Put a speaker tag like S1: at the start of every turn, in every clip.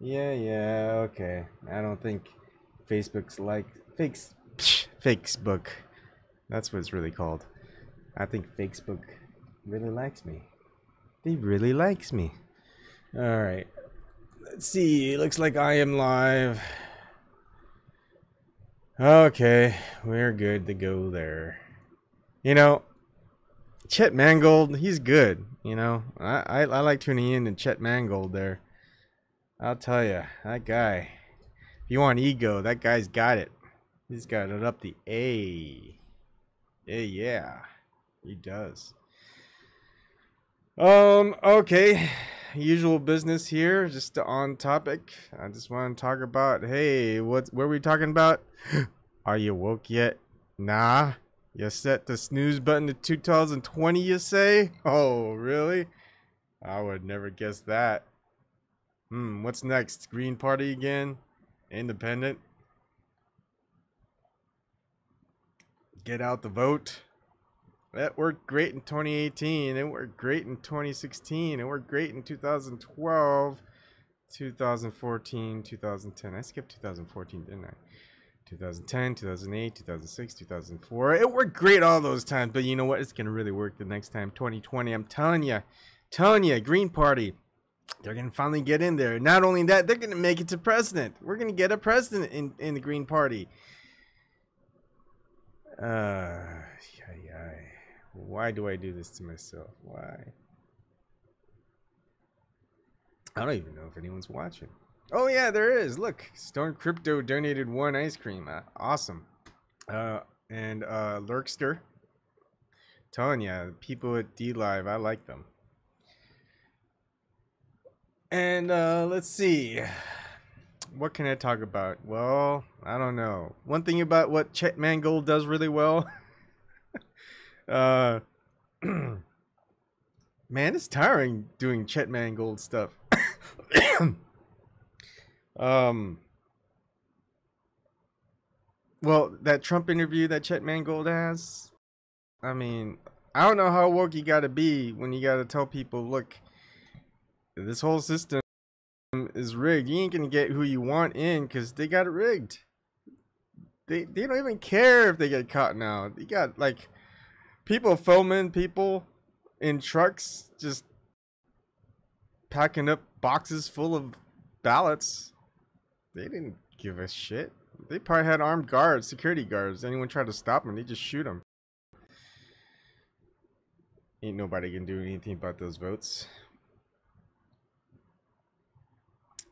S1: Yeah, okay. I don't think Facebook's like Facebook. That's what it's really called. I think Facebook really likes me. They really likes me. All right. Let's see. It looks like I am live. Okay, we're good to go there. You know, Chet Mangold, he's good. You know, I like tuning in to Chet Mangold there. I'll tell you, that guy. If you want ego, that guy's got it. He's got it up the A. Yeah, he does. Okay. Usual business here, just on topic. I just want to talk about, hey, what are we talking about? Are you woke yet? Nah. You set the snooze button to 2020, you say? Oh, really? I would never guess that. What's next? Green Party again? Independent? Get out the vote? That worked great in 2018. It worked great in 2016. It worked great in 2012, 2014, 2010. I skipped 2014, didn't I? 2010, 2008, 2006, 2004. It worked great all those times. But you know what? It's going to really work the next time. 2020. I'm telling you. Green Party. They're going to finally get in there. Not only that, they're going to make it to president. We're going to get a president in the Green Party. Why do I do this to myself? Why? I don't even know if anyone's watching. Oh yeah, there is. Look, Stone Crypto donated 1 ice cream. Awesome. And Lurkster. Telling you, people at DLive, I like them. And let's see. What can I talk about? Well, I don't know. One thing about what Chet Mangold does really well. Man, it's tiring doing Chet Mangold stuff. Well, that Trump interview that Chet Mangold has, I mean, I don't know how woke you gotta be when you gotta tell people, look, this whole system is rigged. You ain't gonna get who you want in because they got it rigged. They don't even care if they get caught now. You got like people filming people in trucks just packing up boxes full of ballots. They didn't give a shit. They probably had armed guards, security guards. Anyone tried to stop them, they just shoot them. Ain't nobody can do anything about those votes.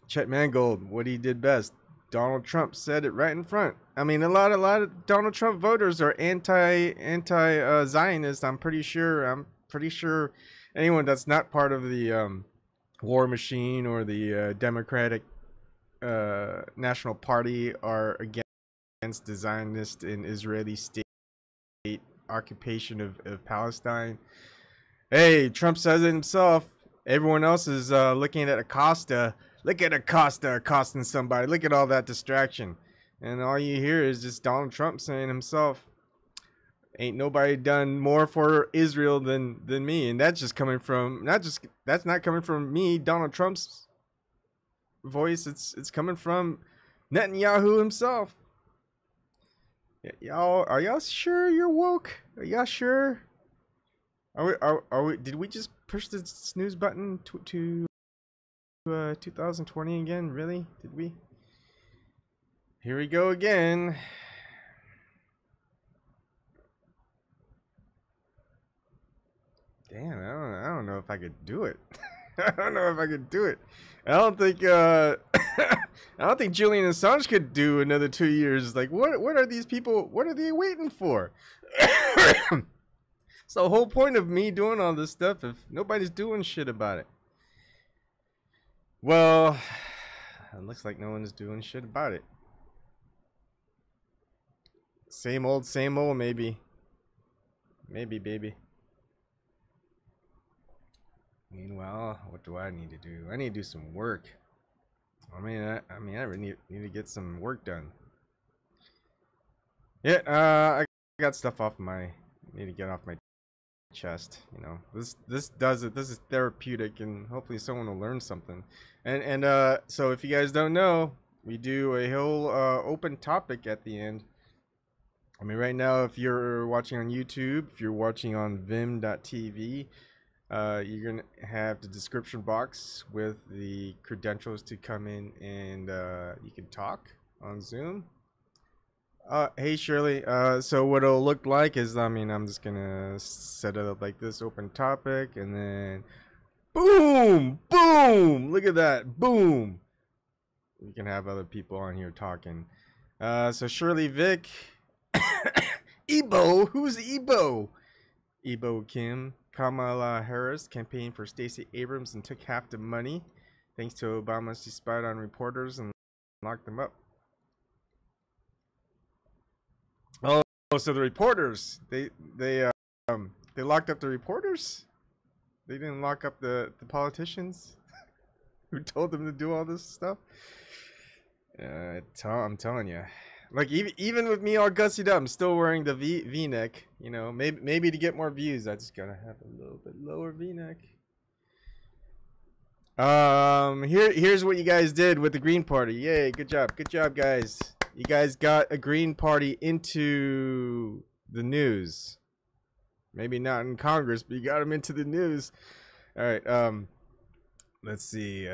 S1: Chet Mangold, what he did best. Donald Trump said it right in front. I mean, a lot of Donald Trump voters are anti Zionist. I'm pretty sure anyone that's not part of the war machine or the Democratic National Party are against the Zionist and Israeli state occupation of Palestine. Hey, Trump says it himself. Everyone else is looking at Acosta. Look at Acosta accosting somebody. Look at all that distraction. And all you hear is just Donald Trump saying himself, ain't nobody done more for Israel than me. And that's just coming from, that's not coming from me, Donald Trump's voice. It's coming from Netanyahu himself. Y'all, are y'all sure you're woke? Are y'all sure? Are we, did we just push the snooze button to 2020 again? Really? Did we? Here we go again. Damn, I don't know if I could do it. I don't know if I could do it. I don't think I don't think Julian Assange could do another 2 years. Like, what are these people? What are they waiting for? So the whole point of me doing all this stuff if nobody's doing shit about it. Well, it looks like no one's doing shit about it. Same old, maybe. Maybe, baby. Meanwhile, what do I need to do? I need to do some work. I really need to get some work done. Yeah, I got stuff off my. Need to get off my chest. You know, this does it. This is therapeutic, and hopefully someone will learn something. And so if you guys don't know, we do a whole open topic at the end. I mean, right now, if you're watching on YouTube, if you're watching on Vimm.tv, you're gonna have the description box with the credentials to come in and you can talk on Zoom. Hey Shirley. So what it'll look like is, I mean, I'm just gonna set it up like this, open topic, and then boom, boom. Look at that, boom. You can have other people on here talking. So Shirley Vick, Ebo, who's Ebo? Ebon Kim, Kamala Harris campaigned for Stacey Abrams and took half the money, thanks to Obama. She spied on reporters and locked them up. Oh, so the reporters, they locked up the reporters. They didn't lock up the politicians who told them to do all this stuff. I'm telling you, like even with me all gussied up, I'm still wearing the V-neck. You know, maybe to get more views, I just gotta have a little bit lower V-neck. Here's what you guys did with the Green Party. Yay, good job, guys. You guys got a Green Party into the news. Maybe not in Congress, but you got them into the news. All right. Let's see.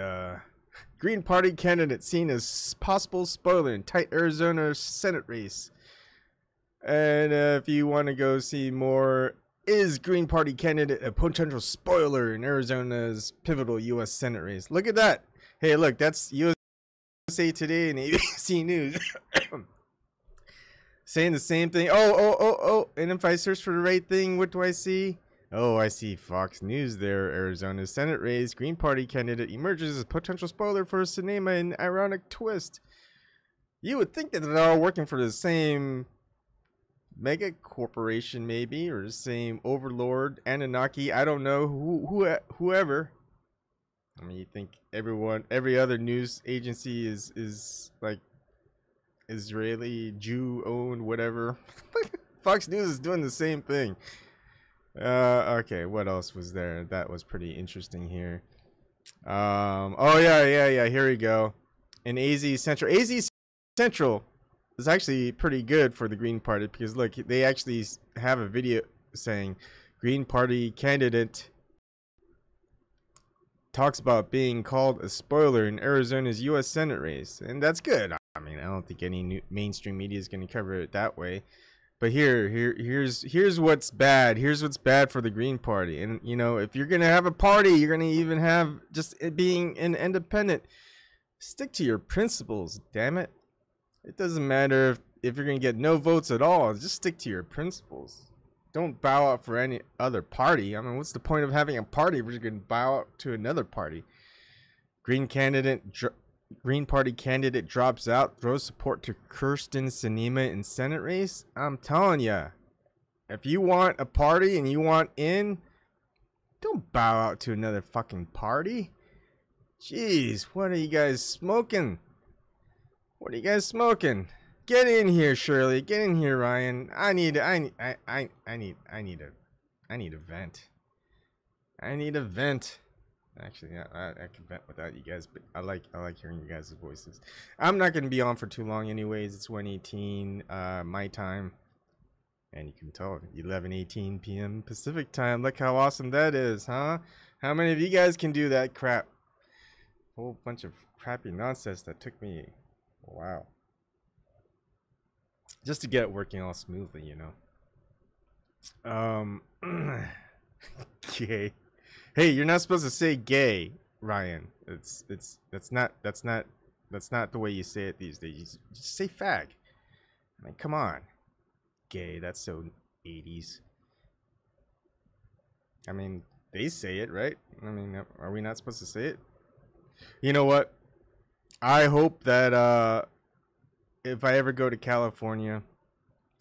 S1: Green Party candidate seen as possible spoiler in tight Arizona Senate race. And if you want to go see more, is Green Party candidate a potential spoiler in Arizona's pivotal U.S. Senate race? Look at that. Hey, look, that's USA Today and ABC News. Saying the same thing. Oh. And if I search for the right thing, what do I see? Oh, I see Fox News there. Arizona Senate race. Green Party candidate emerges as potential spoiler for Sinema in ironic twist. You would think that they're all working for the same mega corporation, maybe, or the same overlord, Anunnaki. I don't know, whoever. I mean, you think every other news agency is like Israeli, Jew-owned, whatever. Fox News is doing the same thing. Okay, what else was there? That was pretty interesting here. Oh yeah. Here we go. In AZ Central is actually pretty good for the Green Party because look, they actually have a video saying Green Party candidate talks about being called a spoiler in Arizona's U.S. Senate race, and that's good. I mean, I don't think any mainstream media is going to cover it that way. But here's what's bad. Here's what's bad for the Green Party. And you know, if you're gonna have a party, you're gonna even have just it being an independent. Stick to your principles, damn it. It doesn't matter if you're gonna get no votes at all. Just stick to your principles. Don't bow out for any other party. I mean, what's the point of having a party if you're gonna bow out to another party? Green Party candidate drops out, throws support to Kirsten Sinema in Senate race. I'm telling ya, if you want a party and you want in, don't bow out to another fucking party. Jeez, what are you guys smoking? What are you guys smoking? Get in here, Shirley. Get in here, Ryan. I need a vent. I need a vent. Actually, yeah, I can vent without you guys, but I like hearing you guys' voices. I'm not gonna be on for too long, anyways. It's 1:18 my time, and you can tell 11:18 p.m. Pacific time. Look how awesome that is, huh? How many of you guys can do that crap? A whole bunch of crappy nonsense that took me a while just to get it working all smoothly, you know. Okay. Hey, you're not supposed to say gay, Ryan. That's not the way you say it these days. Just say fag. I mean, come on. Gay, that's so 80s. I mean, they say it, right? I mean, are we not supposed to say it? You know what? I hope that if I ever go to California,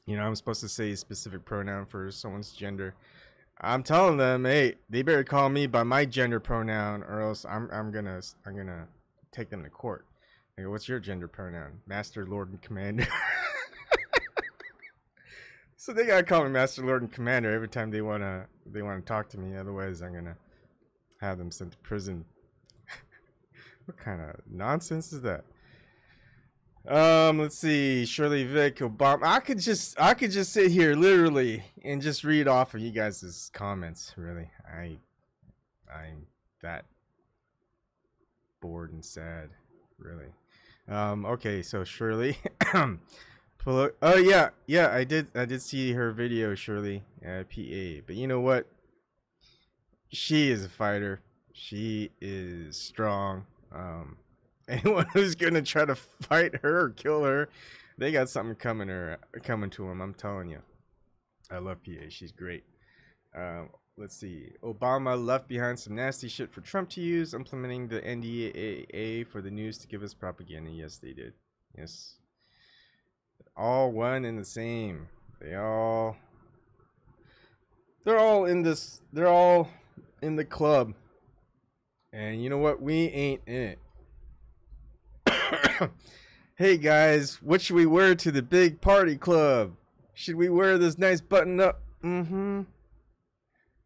S1: you know, I'm supposed to say a specific pronoun for someone's gender. I'm telling them, hey, they better call me by my gender pronoun, or else I'm gonna take them to court. I go, what's your gender pronoun? Master, Lord, and Commander. So they gotta call me Master Lord and Commander every time they wanna talk to me. Otherwise, I'm gonna have them sent to prison. What kind of nonsense is that? Let's see. Shirley Vick, Obama. I could just sit here literally and just read off of you guys' comments. Really, I'm that bored and sad. Really. Okay. So Shirley. Oh yeah, I did see her video, Shirley, PA. But you know what? She is a fighter. She is strong. Anyone who's gonna try to fight her or kill her, they got something coming to them. I'm telling you. I love PA. She's great. Let's see. Obama left behind some nasty shit for Trump to use, implementing the NDAA for the news to give us propaganda. Yes, they did. Yes. All one and the same. They're all in this. They're all in the club. And you know what? We ain't in it. Hey guys, what should we wear to the big party club? Should we wear this nice button up? Mm-hmm.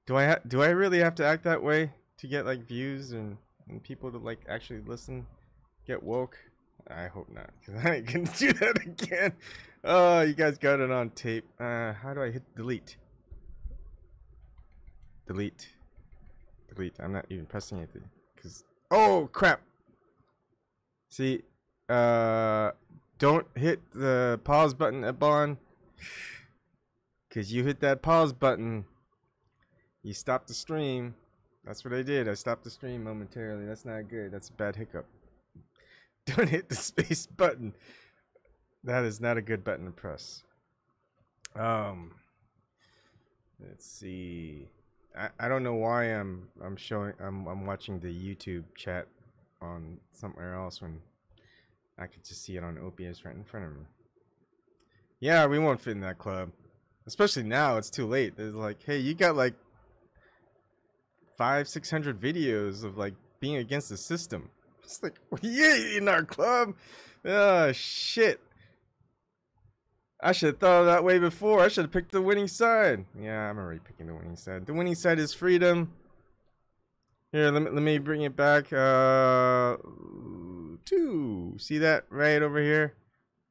S1: Do I really have to act that way to get like views and people to like actually listen, get woke? I hope not, because I ain't gonna do that again. Oh, you guys got it on tape. How do I hit delete? Delete. I'm not even pressing anything, because oh crap. See, don't hit the pause button, Ebon, because you hit that pause button, you stop the stream. That's what I did. I stopped the stream momentarily. That's not good. That's a bad hiccup. Don't hit the space button. That is not a good button to press. Let's see. I don't know why I'm watching the YouTube chat on somewhere else when I could just see it on OBS right in front of me. Yeah, we won't fit in that club. Especially now, it's too late. There's like, hey, you got like 500-600 videos of like being against the system. It's like, yeah, in our club. Oh shit. I should have thought of that way before. I should have picked the winning side. Yeah, I'm already picking the winning side. The winning side is freedom. Here, let me bring it back. 2. See that right over here?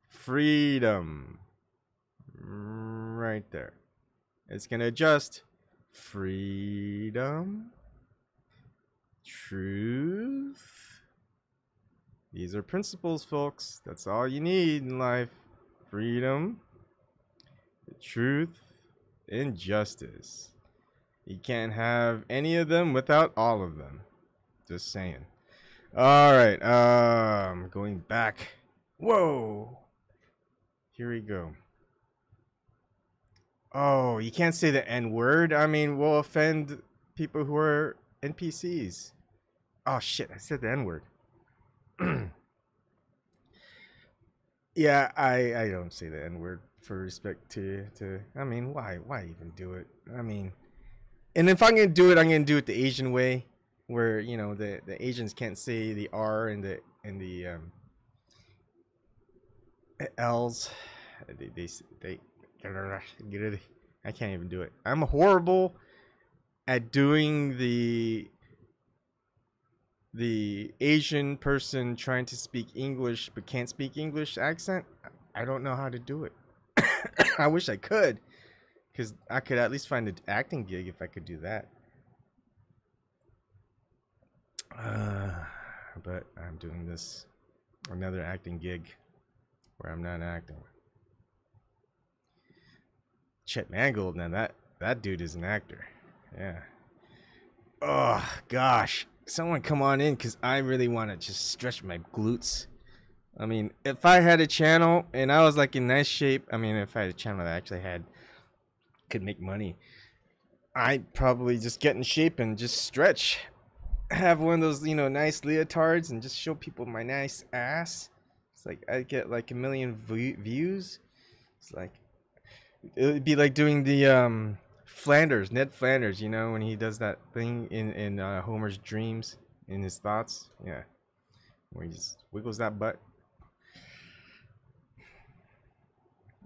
S1: Freedom. Right there. It's gonna adjust. Freedom. Truth. These are principles, folks. That's all you need in life. Freedom, the truth, and justice. You can't have any of them without all of them. Just saying. Alright, going back. Whoa! Here we go. Oh, you can't say the N-word. I mean, we'll offend people who are NPCs. Oh shit, I said the N-word. Yeah, I don't say the N-word for respect to I mean, why even do it? I mean, and if I'm gonna do it, I'm gonna do it the Asian way, where you know the Asians can't say the R and the L's. They get it. I can't even do it. I'm horrible at doing the Asian person trying to speak English but can't speak English accent. I don't know how to do it. I wish I could, because I could at least find an acting gig if I could do that. But I'm doing this another acting gig where I'm not acting. Chet Mangold, now that dude is an actor. Yeah. Oh gosh. Someone come on in, because I really want to just stretch my glutes. I mean, if I had a channel and I was like in nice shape, I mean, if I had a channel that actually could make money, I'd probably just get in shape and just stretch. Have one of those, you know, nice leotards and just show people my nice ass. It's like I'd get like 1 million views. It's like, it would be like doing the Ned Flanders, you know, when he does that thing in Homer's dreams, in his thoughts, yeah, where he just wiggles that butt.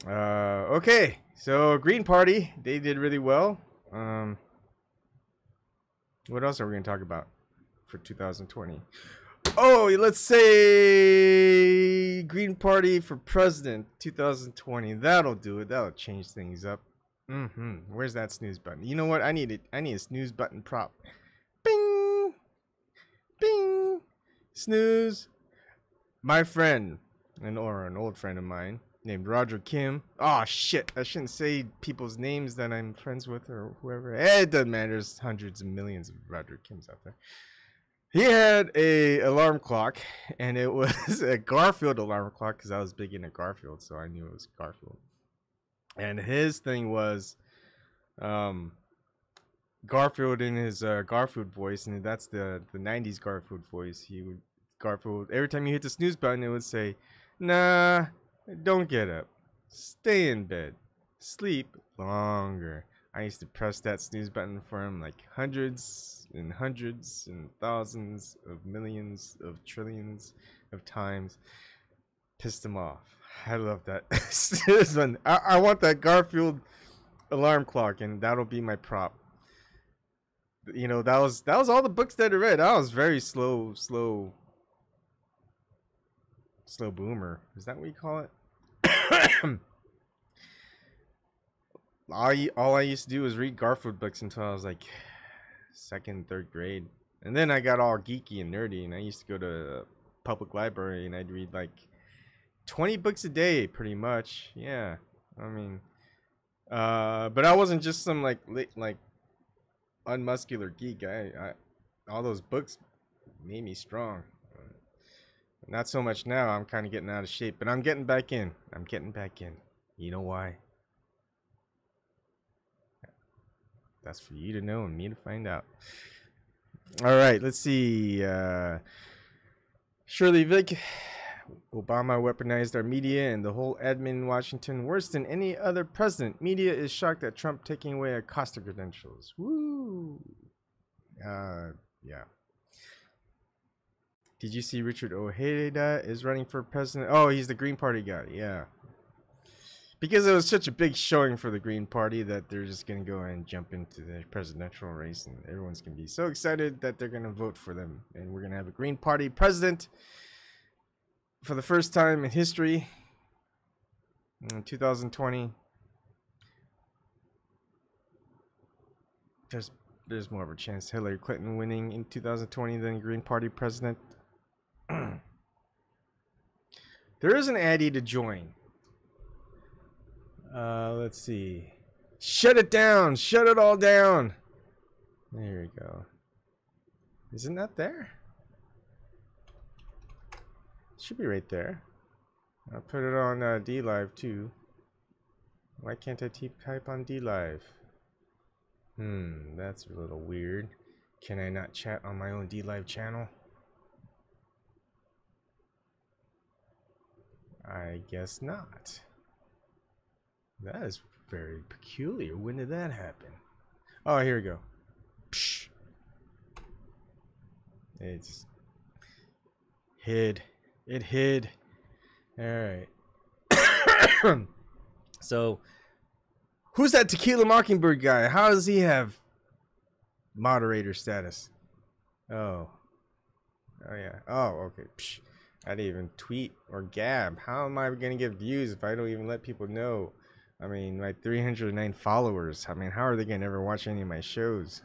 S1: Okay, So Green Party, they did really well. What else are we gonna talk about for 2020? Oh, let's say Green Party for president 2020. That'll do it. That'll change things up. Where's that snooze button? You know what? I need a snooze button prop. Bing, bing, snooze. My friend, an old friend of mine named Roger Kim. Oh shit! I shouldn't say people's names that I'm friends with or whoever. It doesn't matter. There's hundreds and millions of Roger Kims out there. He had a alarm clock, and it was a Garfield alarm clock because I was big into Garfield, so I knew it was Garfield. And his thing was Garfield in his Garfield voice, and that's the 90s Garfield voice. Garfield, every time you hit the snooze button, it would say, "Nah, don't get up. Stay in bed. Sleep longer." I used to press that snooze button for him like hundreds and hundreds and thousands of millions of trillions of times. Pissed him off. I love that. I want that Garfield alarm clock, and that'll be my prop. You know, that was all the books that I read. I was very slow boomer. Is that what you call it? All I used to do was read Garfield books until I was like 2nd, 3rd grade. And then I got all geeky and nerdy, and I used to go to a public library and I'd read like 20 books a day pretty much. Yeah. I mean, but I wasn't just some like unmuscular geek. I all those books made me strong. Not so much now. I'm kind of getting out of shape, but I'm getting back in. You know why? That's for you to know and me to find out. All right, let's see. Shirley Vick. Obama weaponized our media and the whole admin in Washington worse than any other president. Media is shocked at Trump taking away Acosta credentials. Woo. Yeah. Did you see Richard Ojeda is running for president? Oh, he's the Green Party guy. Yeah. Because it was such a big showing for the Green Party that they're just going to go and jump into the presidential race, and everyone's going to be so excited that they're going to vote for them. And we're going to have a Green Party president for the first time in history in 2020. There's more of a chance Hillary Clinton winning in 2020 than Green Party president. There is an Addy to join. Let's see. Shut it down. Shut it all down. There we go. Isn't that there? It should be right there. I'll put it on DLive too. Why can't I type on DLive? That's a little weird. Can I not chat on my own DLive channel? I guess not. That is very peculiar. When did that happen? Oh, here we go. Psh. It's hid. It hid. All right. So, who's that Tequila Mockingbird guy? How does he have moderator status? Oh yeah. Oh, okay. Psh. I didn't even tweet or gab. How am I going to get views if I don't even let people know? I mean, my 309 followers. I mean, how are they going to ever watch any of my shows?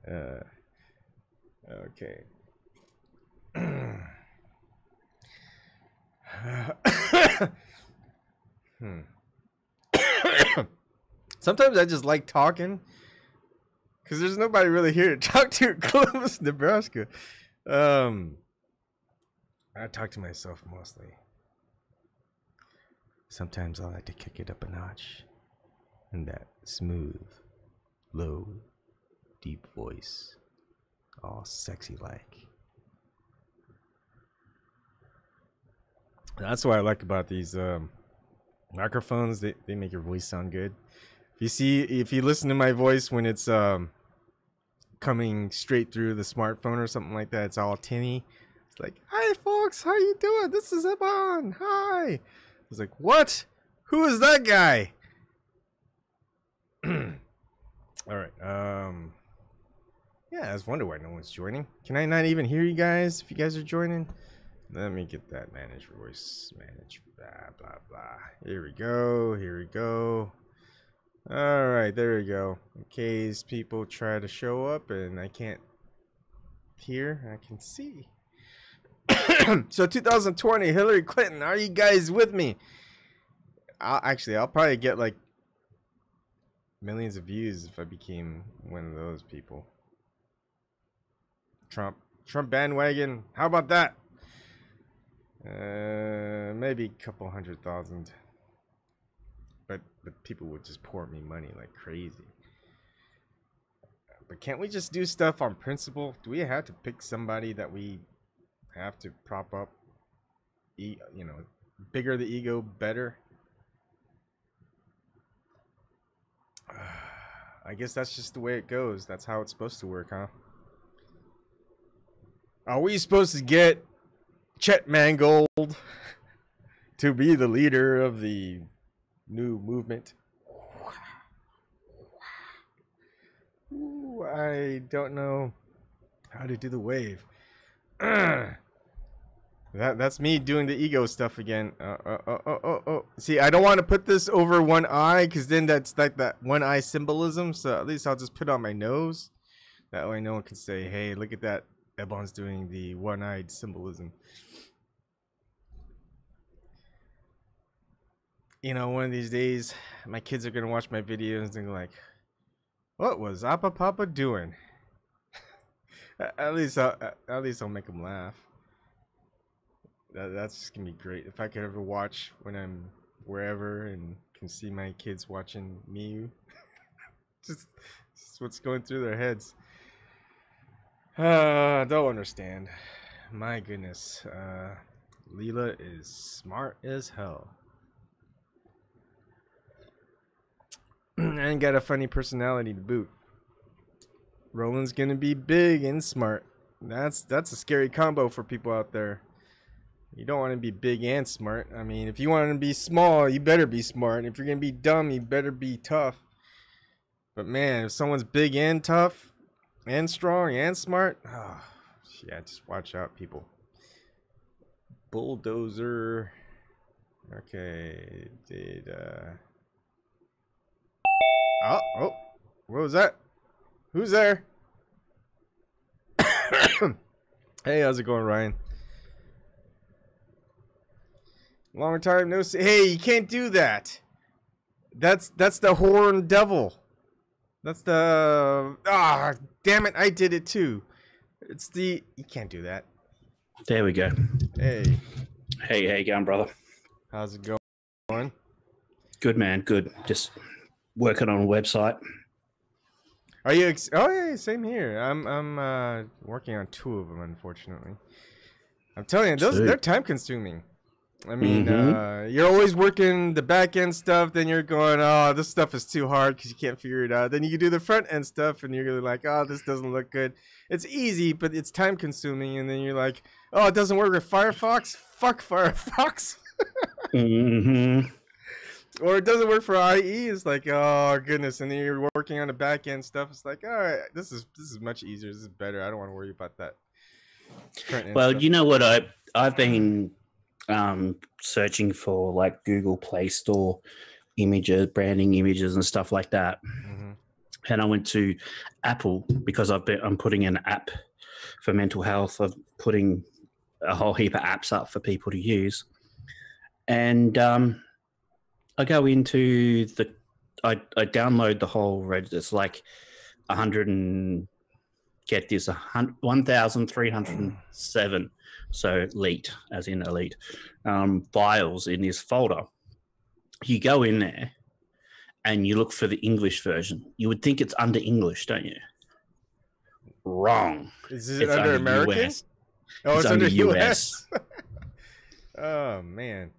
S1: Okay. Sometimes I just like talking because there's nobody really here to talk to in Columbus, Nebraska. I talk to myself mostly. Sometimes I like to kick it up a notch in that smooth, low, deep voice, all sexy like. That's what I like about these microphones. They make your voice sound good. If you listen to my voice when it's coming straight through the smartphone or something like that, it's all tinny. It's like, "Hi folks, how you doing? This is Ebon. Hi." It's like, "What? Who is that guy? All right. Yeah, I was wondering why no one's joining. Can I not even hear you guys if you guys are joining? Let me get that manage voice. Manage blah blah blah. Here we go. Here we go. All right, there we go. In case people try to show up and I can't hear, I can see. So 2020, Hillary Clinton, are you guys with me? I'll probably get like millions of views if I became one of those people. Trump bandwagon. How about that? Maybe a couple 100,000. But people would just pour me money like crazy. But can't we just do stuff on principle? Do we have to pick somebody that we have to prop up? You know, bigger the ego, better. I guess that's just the way it goes. That's how it's supposed to work, huh? Are we supposed to get Chet Mangold to be the leader of the new movement? Ooh, I don't know how to do the wave. That's me doing the ego stuff again. See, I don't want to put this over one eye because then that's like that one eye symbolism. So at least I'll just put it on my nose. That way no one can say, hey, look at that. Ebon's doing the one-eyed symbolism. You know, one of these days, my kids are going to watch my videos and be like, what was Appa Papa doing? at least I'll make them laugh. That's just gonna be great. If I could ever watch when I'm wherever and can see my kids watching me, just what's going through their heads. Don't understand. My goodness. Leela is smart as hell. And got a funny personality to boot. Roland's gonna be big and smart. That's a scary combo for people out there. You don't want to be big and smart. I mean, if you want to be small, you better be smart. If you're gonna be dumb, you better be tough. But man, if someone's big and tough and strong and smart, oh, yeah, just watch out, people. Bulldozer. Okay, oh, what was that? Who's there? Hey, how's it going, Ryan? Long time no see. Hey, you can't do that. That's the horn devil. That's the damn it, I did it too. It's the you can't do that.
S2: There we go.
S1: Hey,
S2: how you going, brother?
S1: How's it going?
S2: Good, man. Good. Just working on a website.
S1: Are you? Oh yeah, same here. I'm working on 2 of them, unfortunately. I'm telling you, they're time consuming. I mean, you're always working the back end stuff, then you're going, oh, this stuff is too hard because you can't figure it out. Then you do the front end stuff, and you're like, oh, this doesn't look good. It's easy, but it's time consuming. And then you're like, oh, it doesn't work with Firefox? Fuck Firefox. Or it doesn't work for IE. It's like, oh, goodness. And then you're working on the back end stuff. It's like, all right, this is much easier. This is better. I don't want to worry about that.
S2: Well, stuff. You know what? I've been searching for like Google Play Store images, branding images and stuff like that. And I went to Apple because I'm putting an app for mental health. I'm putting a whole heap of apps up for people to use. And I go into I download the whole register. It's like 1,307. So elite, as in elite, files in this folder. You go in there and you look for the English version. You would think it's under English, don't you? Wrong.
S1: Is it under American?
S2: US.
S1: Oh, it's under US. Oh, man.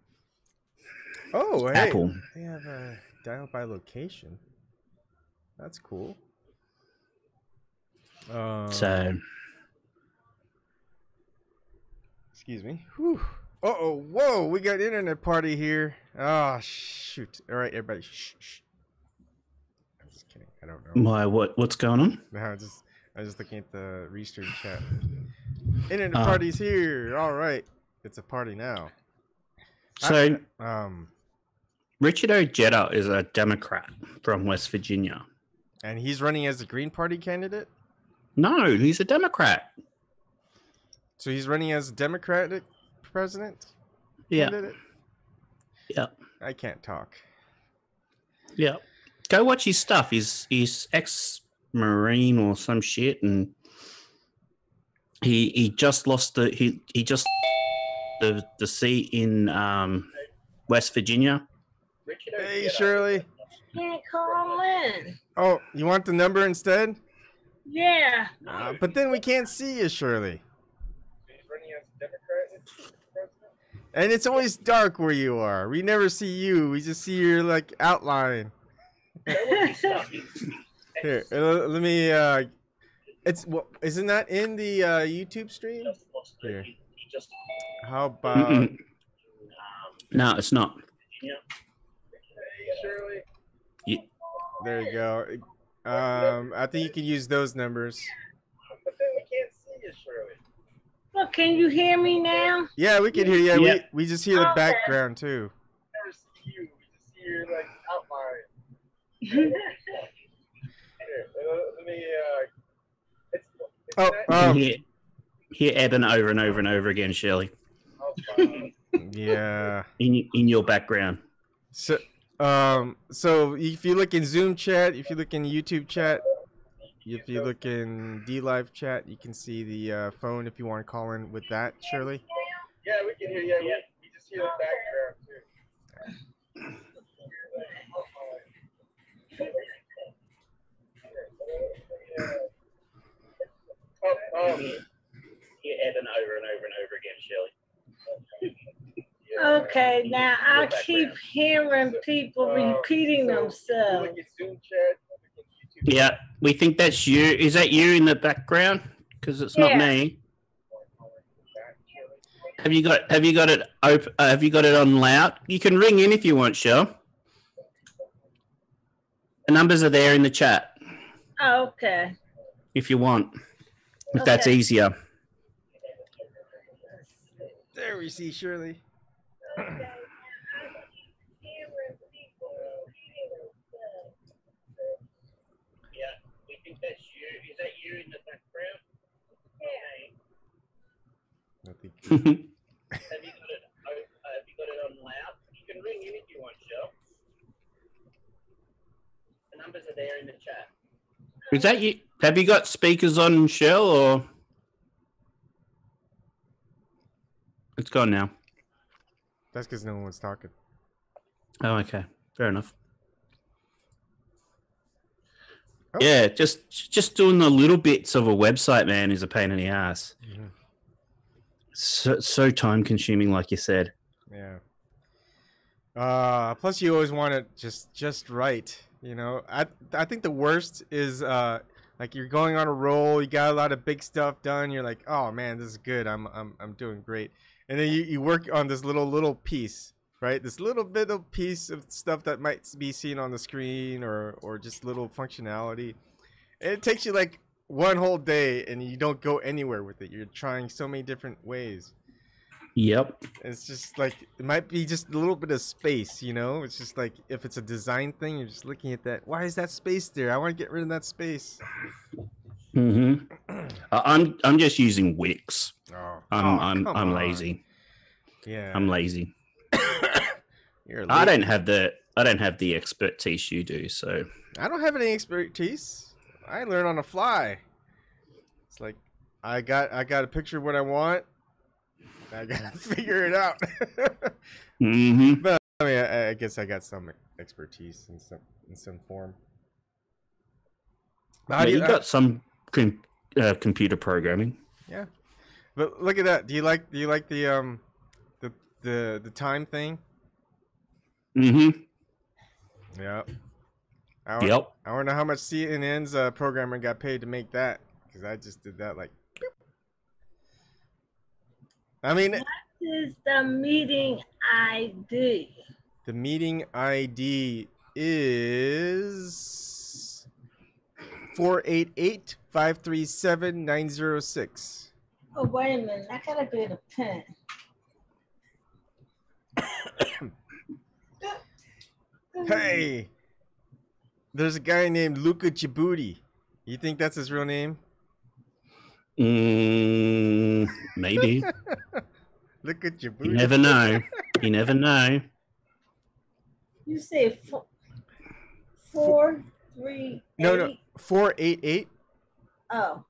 S1: Oh, hey.
S2: Apple.
S1: They have a dial by location. That's cool.
S2: So...
S1: Excuse me. Whew. Uh-oh, whoa, we got internet party here. Oh, shoot. All right, everybody, shh. I'm just kidding. I don't know.
S2: Why? What's going on?
S1: No, I was just looking at the restream chat. Internet party's here. All right, it's a party now.
S2: So, Richard Ojeda is a Democrat from West Virginia.
S1: And he's running as a Green Party candidate?
S2: No, he's a Democrat.
S1: So he's running as a Democratic president?
S2: Yeah.
S1: Candidate?
S2: Yeah.
S1: I can't talk.
S2: Yeah. Go watch his stuff. He's ex-Marine or some shit, and he just lost the seat in West Virginia.
S1: Hey, Shirley.
S3: Can't call in.
S1: Oh, you want the number instead?
S3: Yeah.
S1: But then we can't see you, Shirley. And it's always dark where you are. We never see you. We just see your like outline. Here, let me. Isn't that in the YouTube stream? Here. How about?
S2: No, it's not.
S1: Yeah. There you go. I think you can use those numbers. But then we can't see you, Shirley.
S3: Well, can you hear me now?
S1: Yeah, we can hear you. Yeah. We just hear the background too.
S4: Never see you. We just see your like outline.
S2: Let me. Hear Ebon over and over and over again, Shirley.
S1: Yeah.
S2: In your background.
S1: So if you look in Zoom chat, if you look in YouTube chat, if you look in DLive chat, you can see the phone if you want to call in with that, Shirley.
S4: Yeah, we can hear you. We just hear the background too.
S2: Hear Ebon over and over and over again, Shirley.
S3: Okay, now I keep hearing people repeating themselves.
S2: Yeah, we think that's you. Is that you in the background? Because it's not me. Have you got it open? Have you got it on loud? You can ring in if you want, Shell. The numbers are there in the chat.
S3: Oh, okay.
S2: If you want, if that's easier.
S1: There we see Shirley.
S2: That's you. Is that you in the background?
S1: I think.
S2: Have you got it on loud? You can ring in if you want, Shell. The numbers are there in the chat. Is that you? Have you got speakers on, Shell, or it's gone now?
S1: That's because no one was talking.
S2: Oh, okay. Fair enough. Oh. Yeah, just doing the little bits of a website, man, is a pain in the ass.
S1: Mm-hmm.
S2: So time consuming, like you said.
S1: Yeah. Plus, you always want it just right. You know, I think the worst is like you're going on a roll, you got a lot of big stuff done. You're like, oh man, this is good. I'm doing great. And then you work on this little piece. Right, this little bit of piece of stuff that might be seen on the screen or just little functionality. And it takes you like one whole day and you don't go anywhere with it. You're trying so many different ways.
S2: Yep.
S1: It's just like, it might be just a little bit of space, you know? It's just like, if it's a design thing, you're just looking at that. Why is that space there? I want to get rid of that space.
S2: Mm-hmm. I'm just using Wix.
S1: Oh,
S2: I'm lazy.
S1: Yeah.
S2: I'm lazy.
S1: You're
S2: I don't have the expertise you do, so
S1: I don't have any expertise. I learn on the fly. It's like I got a picture of what I want. I gotta figure it out.
S2: Mm-hmm.
S1: But I mean, I guess I got some expertise in some form.
S2: Yeah, you got some computer programming.
S1: Yeah, but look at that. Do you like the time thing?
S2: Mm-hmm.
S1: Yeah. I want to know how much CNN's programmer got paid to make that, because I just did that like. Boop. I mean,
S3: is the meeting ID?
S1: The meeting ID is 488-537-906.
S3: Oh, wait a minute. I gotta get a pen.
S1: Hey, there's a guy named Luca Djibouti. You think that's his real name?
S2: Maybe.
S1: Luca Djibouti.
S2: You never know. You never know.
S3: You say 438?
S1: No, 488.
S3: Oh,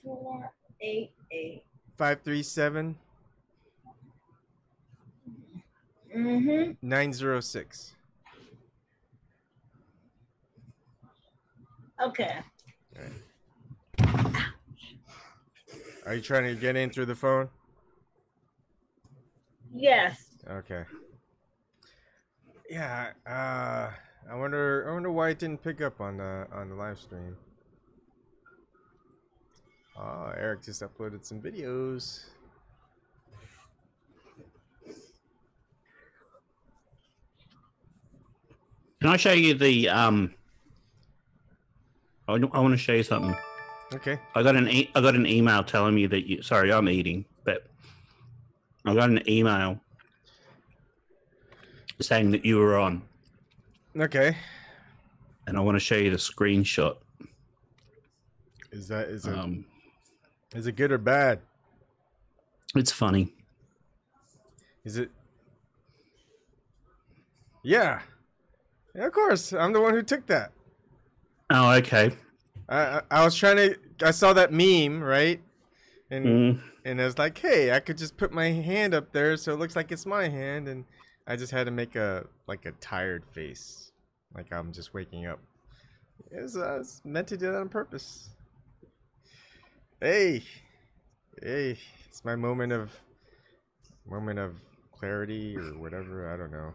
S3: 488.
S1: 537. 906.
S3: Okay.
S1: Right. Are you trying to get in through the phone?
S3: Yes.
S1: Okay. Yeah. I wonder why it didn't pick up on the live stream. Oh, Eric just uploaded some videos.
S2: Can I show you the I want to show you something.
S1: Okay.
S2: I got an email telling me that you. Sorry, I'm eating, but I got an email saying that you were on.
S1: Okay.
S2: And I want to show you the screenshot.
S1: Is it good or bad?
S2: It's funny.
S1: Is it? Yeah. Yeah, of course. I'm the one who took that.
S2: Oh, okay.
S1: I was trying to. I saw that meme, right? And I was like, hey, I could just put my hand up there so it looks like it's my hand, and I just had to make a tired face, like I'm just waking up. It's meant to do that on purpose. Hey, it's my moment of clarity or whatever. I don't know.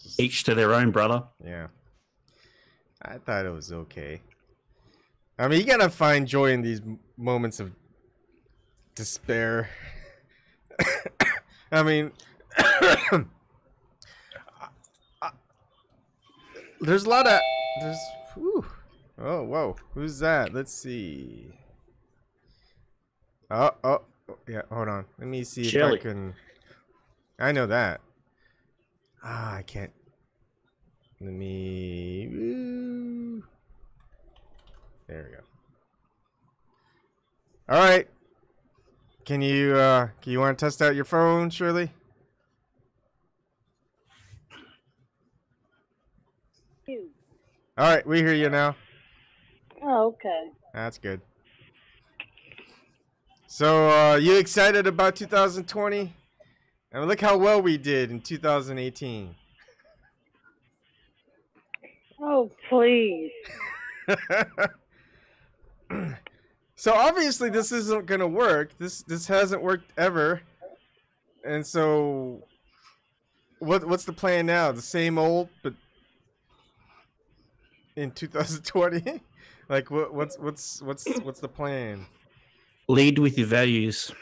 S1: Just,
S2: each to their own, brother.
S1: Yeah. I thought it was okay. I mean, you gotta find joy in these moments of despair. I mean, there's a lot of oh, whoa, who's that? Let's see. Oh, yeah. Hold on. Let me see if I can. I know that. I can't. Let me. There we go. All right. Can you want to test out your phone, Shirley? All right, we hear you now.
S3: Oh, okay.
S1: That's good. So, you excited about 2020? And look how well we did in 2018.
S3: Oh, please.
S1: So obviously this isn't gonna work. This hasn't worked ever. And so what's the plan now? The same old, but in 2020? Like what's the plan?
S2: Lead with your values.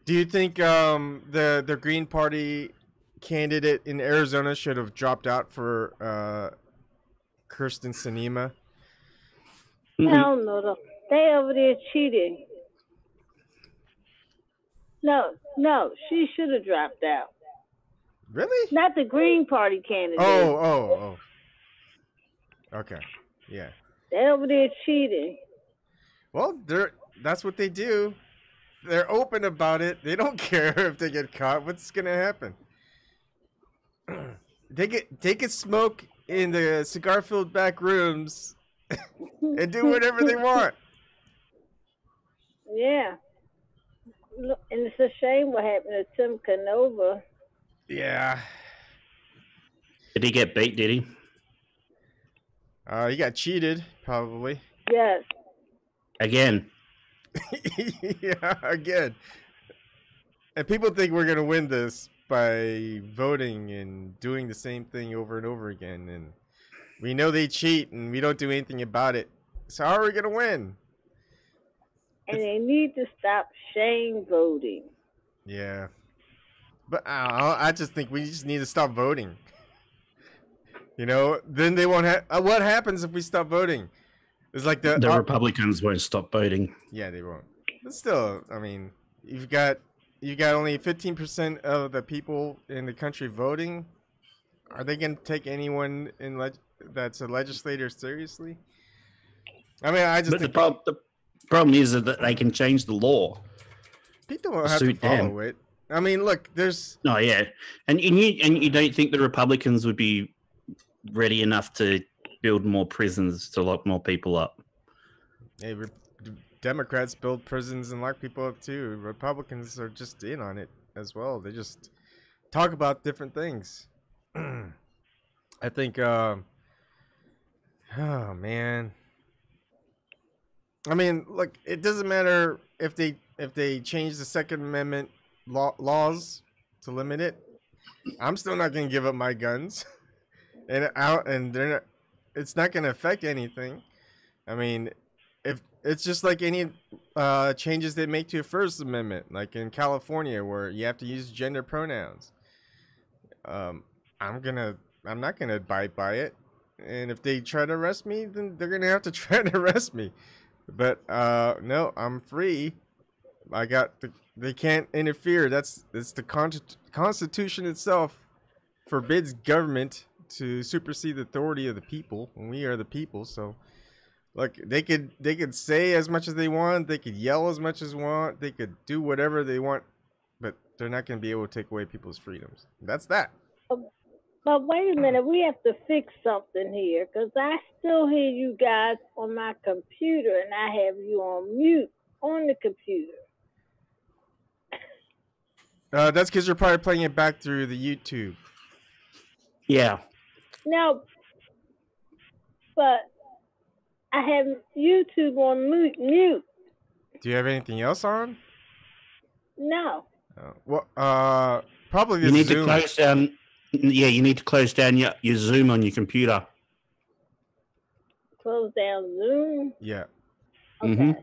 S1: Do you think the Green Party candidate in Arizona should have dropped out for Kirsten Sinema?
S3: Hell no, they over there cheating. No, she should have dropped out.
S1: Really?
S3: Not the Green Party candidate.
S1: Oh. Okay. Yeah.
S3: They over there cheating.
S1: Well, that's what they do. They're open about it. They don't care if they get caught. What's gonna happen? They can smoke in the cigar-filled back rooms and do whatever they want.
S3: Yeah. Look, and it's a shame what happened to Tim Canova.
S1: Yeah.
S2: Did he get beat, did he?
S1: He got cheated, probably.
S3: Yes.
S2: Again.
S1: Yeah, again. And people think we're going to win this by voting and doing the same thing over and over again. And we know they cheat and we don't do anything about it. So how are we going to win?
S3: And they need to stop shame voting.
S1: Yeah. But I just think we just need to stop voting. You know, then they won't have. What happens if we stop voting? It's like
S2: the Republicans won't stop voting.
S1: Yeah, they won't. But still, I mean, you've got only 15% of the people in the country voting. Are they going to take anyone that's a legislator seriously? I mean, I just.
S2: But the problem is that they can change the law.
S1: People don't have to follow it. I mean, look, there's.
S2: Oh yeah, and you don't think the Republicans would be ready enough to build more prisons to lock more people up?
S1: Hey, Democrats build prisons and lock people up too. Republicans are just in on it as well. They just talk about different things. I think. Oh man. I mean, look, it doesn't matter if they change the Second Amendment laws to limit it. I'm still not going to give up my guns, and they're not, it's not going to affect anything. I mean, if it's just like any changes they make to a First Amendment, like in California where you have to use gender pronouns. I'm not gonna abide by it, and if they try to arrest me, then they're gonna have to try to arrest me. But no, I'm free. They can't interfere. It's the Constitution itself forbids government to supersede the authority of the people, and we are the people. So, look, they could say as much as they want, they could yell as much as they want, they could do whatever they want, but they're not going to be able to take away people's freedoms. That's that.
S3: But wait a minute, we have to fix something here, because I still hear you guys on my computer, and I have you on mute on the computer.
S1: That's because you're probably playing it back through the YouTube.
S2: Yeah.
S3: No, but I have YouTube on mute.
S1: Do you have anything else on?
S3: No.
S1: Well, probably
S2: you need
S1: Zoom.
S2: To close down. Yeah, you need to close down your Zoom on your computer.
S3: Close down Zoom?
S1: Yeah.
S3: Okay.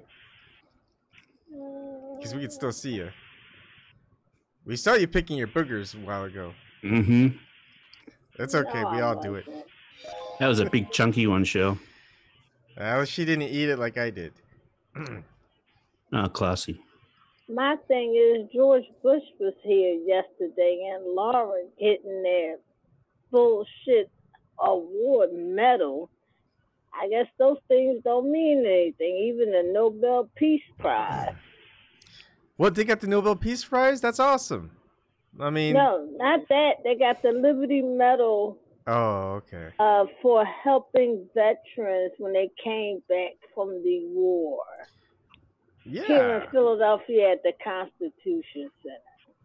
S1: Because we can still see you. We saw you picking your boogers a while ago.
S2: Mm-hmm.
S1: It's okay. We all do it.
S2: That was a big chunky one, Cheryl.
S1: She didn't eat it like I did.
S2: Oh, classy.
S3: My thing is, George Bush was here yesterday, and Laura getting their bullshit award medal. I guess those things don't mean anything, even the Nobel Peace Prize.
S1: What, they got the Nobel Peace Prize? That's awesome. I mean...
S3: No, not that. They got the Liberty Medal.
S1: Oh, okay.
S3: For helping veterans when they came back from the war.
S1: Yeah.
S3: Here in Philadelphia at the Constitution Center.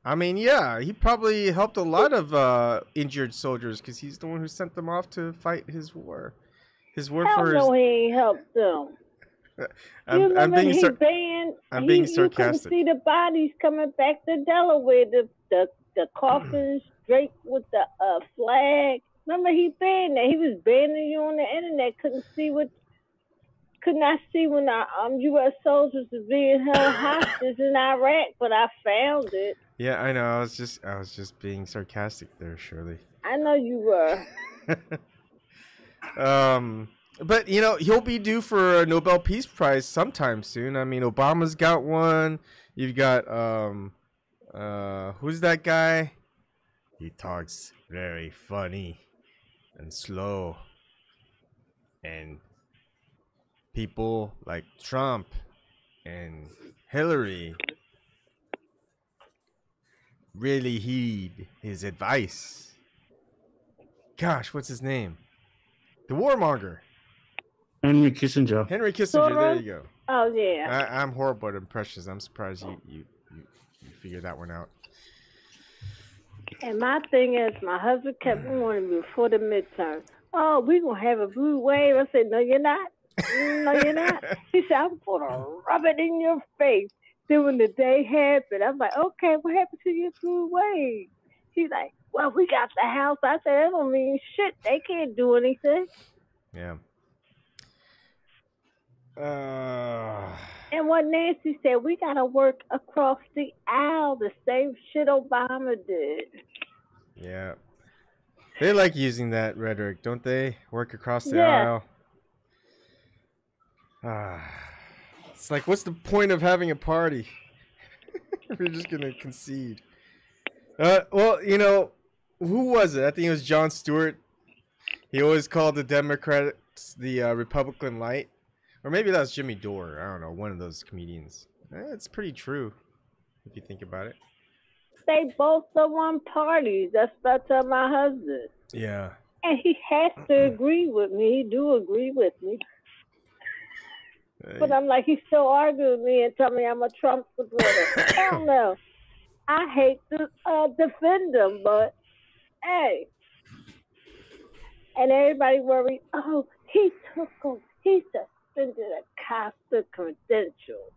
S1: I mean, yeah, he probably helped a lot of injured soldiers because he's the one who sent them off to fight his war. His war for his...
S3: No, he ain't helped them.
S1: I'm being sarcastic.
S3: You couldn't see the bodies coming back to Delaware. The coffins draped with the flag. Remember, he banned that. He was banning you on the internet. Could not see when our U.S. soldiers were being held hostage in Iraq, but I found it.
S1: Yeah, I know. I was just being sarcastic there, Shirley.
S3: I know you were.
S1: But you know, he'll be due for a Nobel Peace Prize sometime soon. I mean, Obama's got one. You've got who's that guy? He talks very funny and slow, and people like Trump and Hillary really heed his advice. Gosh, what's his name? The warmonger.
S2: Henry Kissinger.
S1: Henry Kissinger, there you go.
S3: Oh, yeah.
S1: I'm horrible at impressions. I'm surprised you figured that one out.
S3: And my thing is, my husband kept warning me before the midterm. Oh, we're going to have a blue wave. I said, no, you're not. No, you're not. He said, I'm going to rub it in your face. Then when the day happened, I'm like, okay, what happened to your blue wave? He's like, well, we got the house. I said, that don't mean shit. They can't do anything.
S1: Yeah.
S3: And what Nancy said, we got to work across the aisle, the same shit Obama did.
S1: Yeah. They like using that rhetoric, don't they? Work across the
S3: Yeah.
S1: aisle. It's like, what's the point of having a party if you're just going to concede? Well, you know, who was it? I think it was Jon Stewart. He always called the Democrats the Republican light. Or maybe that was Jimmy Dore. I don't know, one of those comedians. It's pretty true, if you think about it.
S3: They both are one party. That's what I tell my husband.
S1: Yeah.
S3: And he has to agree with me. He do agree with me. But I'm like, he's still arguing with me and tell me I'm a Trump supporter. I don't know. I hate to defend him, but hey. And everybody worried, oh, he suspended a Costa credential.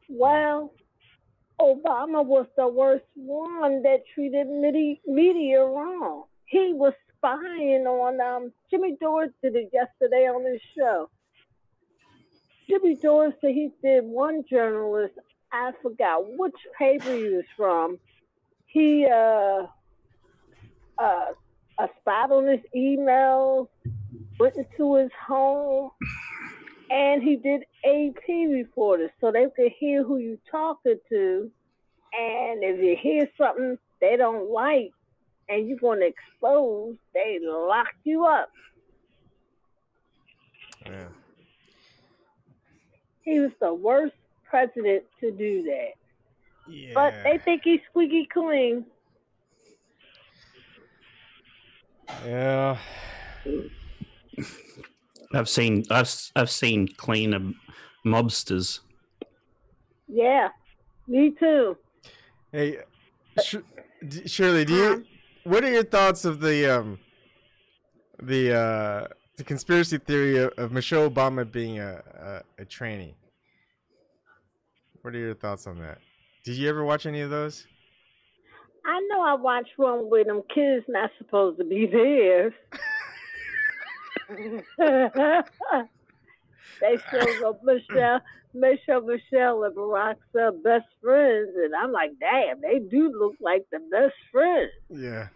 S3: Well, Obama was the worst one that treated media wrong. He was spying on Jimmy Dore did it yesterday on his show. Jimmy Dore said he did one journalist, I forgot which paper he was from. He spied on his emails, went into his home, and he did AP reporters so they could hear who you talking to. And if you hear something they don't like and you're going to expose, they lock you up.
S1: Yeah.
S3: He was the worst president to do that.
S1: Yeah.
S3: But they think he's squeaky clean.
S1: Yeah.
S2: I've seen cleaner mobsters.
S3: Yeah, me too.
S1: Hey, Shirley, what are your thoughts of the conspiracy theory of Michelle Obama being a tranny? What are your thoughts on that? Did you ever watch any of those?
S3: I know I watched one with them kids not supposed to be there. They showed up Michelle and Barack's best friends, and I'm like, damn, they do look like the best friends.
S1: Yeah.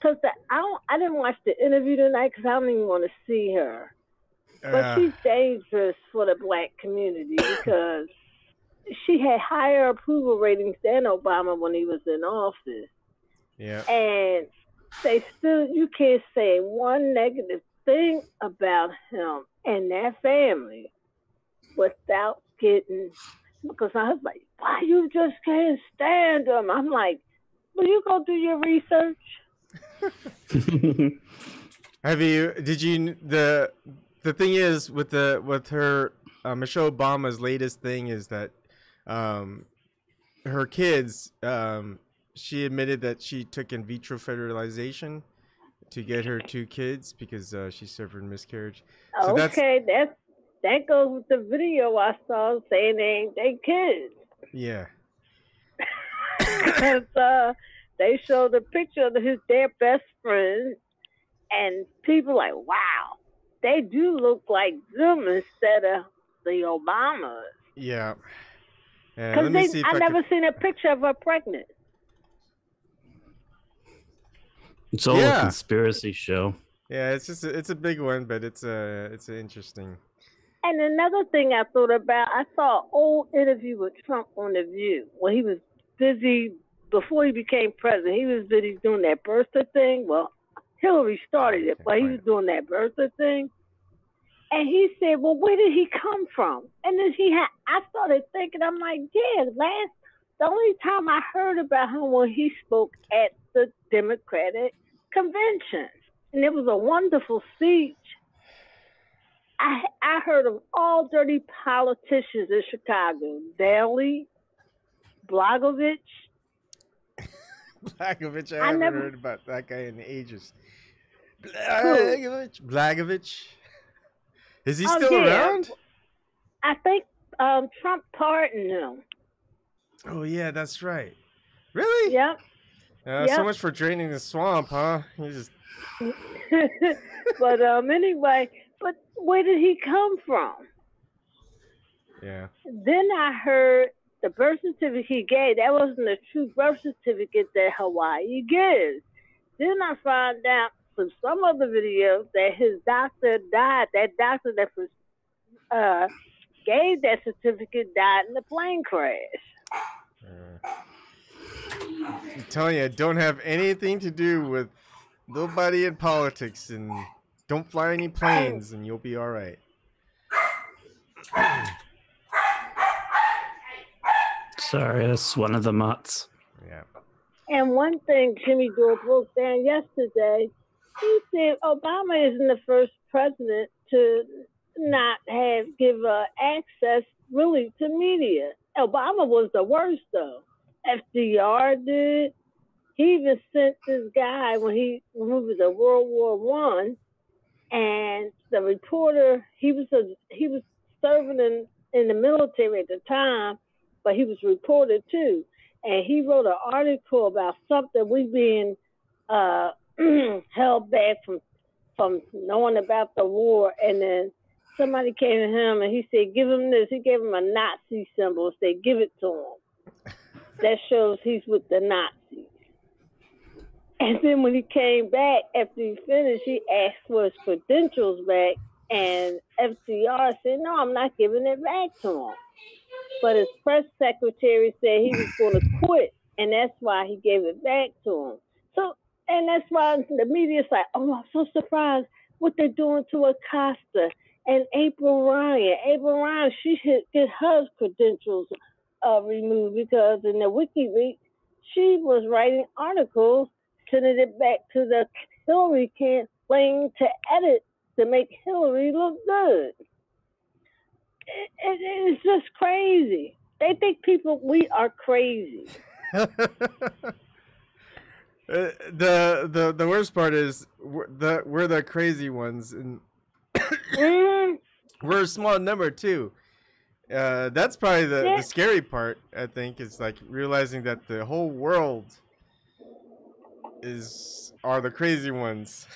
S3: Cause I didn't watch the interview tonight because I don't even want to see her. But she's dangerous for the black community because she had higher approval ratings than Obama when he was in office.
S1: Yeah.
S3: And you can't say one negative thing about him and that family without getting, because I was like, why you just can't stand them? I'm like, will you go do your research?
S1: The thing is with her Michelle Obama's latest thing is that her kids, she admitted that she took in vitro fertilization to get her 2 kids because she suffered miscarriage. So
S3: okay, that goes with the video I saw saying they ain't their kids.
S1: Yeah.
S3: Because they showed a picture of their best friend, and people like, wow, they do look like them instead of the Obamas.
S1: Yeah.
S3: Because I never seen a picture of her pregnant.
S2: It's all a conspiracy show.
S1: Yeah, it's a big one, but it's interesting.
S3: And another thing I thought about, I saw an old interview with Trump on The View when he was busy before he became president. He was busy doing that birther thing. Well, Hillary started it, but he was doing that birther thing. And he said, well, where did he come from? And then I started thinking, I'm like, yeah, the only time I heard about him when he spoke at the Democratic convention. And it was a wonderful speech. I heard of all dirty politicians in Chicago. Daley, Blagojevich.
S1: Blagojevich, I haven't heard about that guy in ages. Blagojevich. Is he still around?
S3: I think Trump pardoned him.
S1: Oh, yeah, that's right. Really?
S3: Yep.
S1: So much for draining the swamp, huh?
S3: But anyway, but where did he come from?
S1: Yeah.
S3: Then I heard the birth certificate he gave, that wasn't the true birth certificate that Hawaii gives. Then I found out from some other videos that his doctor died. That doctor that gave that certificate died in a plane crash.
S1: I'm telling you, don't have anything to do with nobody in politics, and don't fly any planes, and you'll be all right.
S2: Sorry, that's one of the mutts.
S1: Yeah.
S3: And one thing Jimmy Dore broke down yesterday, he said Obama isn't the first president to not give access really to media. Obama was the worst though. FDR did. He even sent this guy when he was in World War I, and the reporter, he was serving in the military at the time, but he was reporter too. And he wrote an article about something we being held back from knowing about the war. And then somebody came to him and he said, give him this. He gave him a Nazi symbol. Said, give it to him. That shows he's with the Nazis. And then when he came back, after he finished, he asked for his credentials back. And FDR said, no, I'm not giving it back to him. But his press secretary said he was going to quit, and that's why he gave it back to him. So, and that's why the media's like, oh, I'm so surprised what they're doing to Acosta and April Ryan. April Ryan, she get her credentials removed because in the WikiLeaks, she was writing articles, sending it back to the Hillary campaign to edit to make Hillary look good. It's just crazy. They think we are crazy.
S1: The worst part is we're the crazy ones, and we're a small number too. That's probably the scary part. I think is like realizing that the whole world are the crazy ones,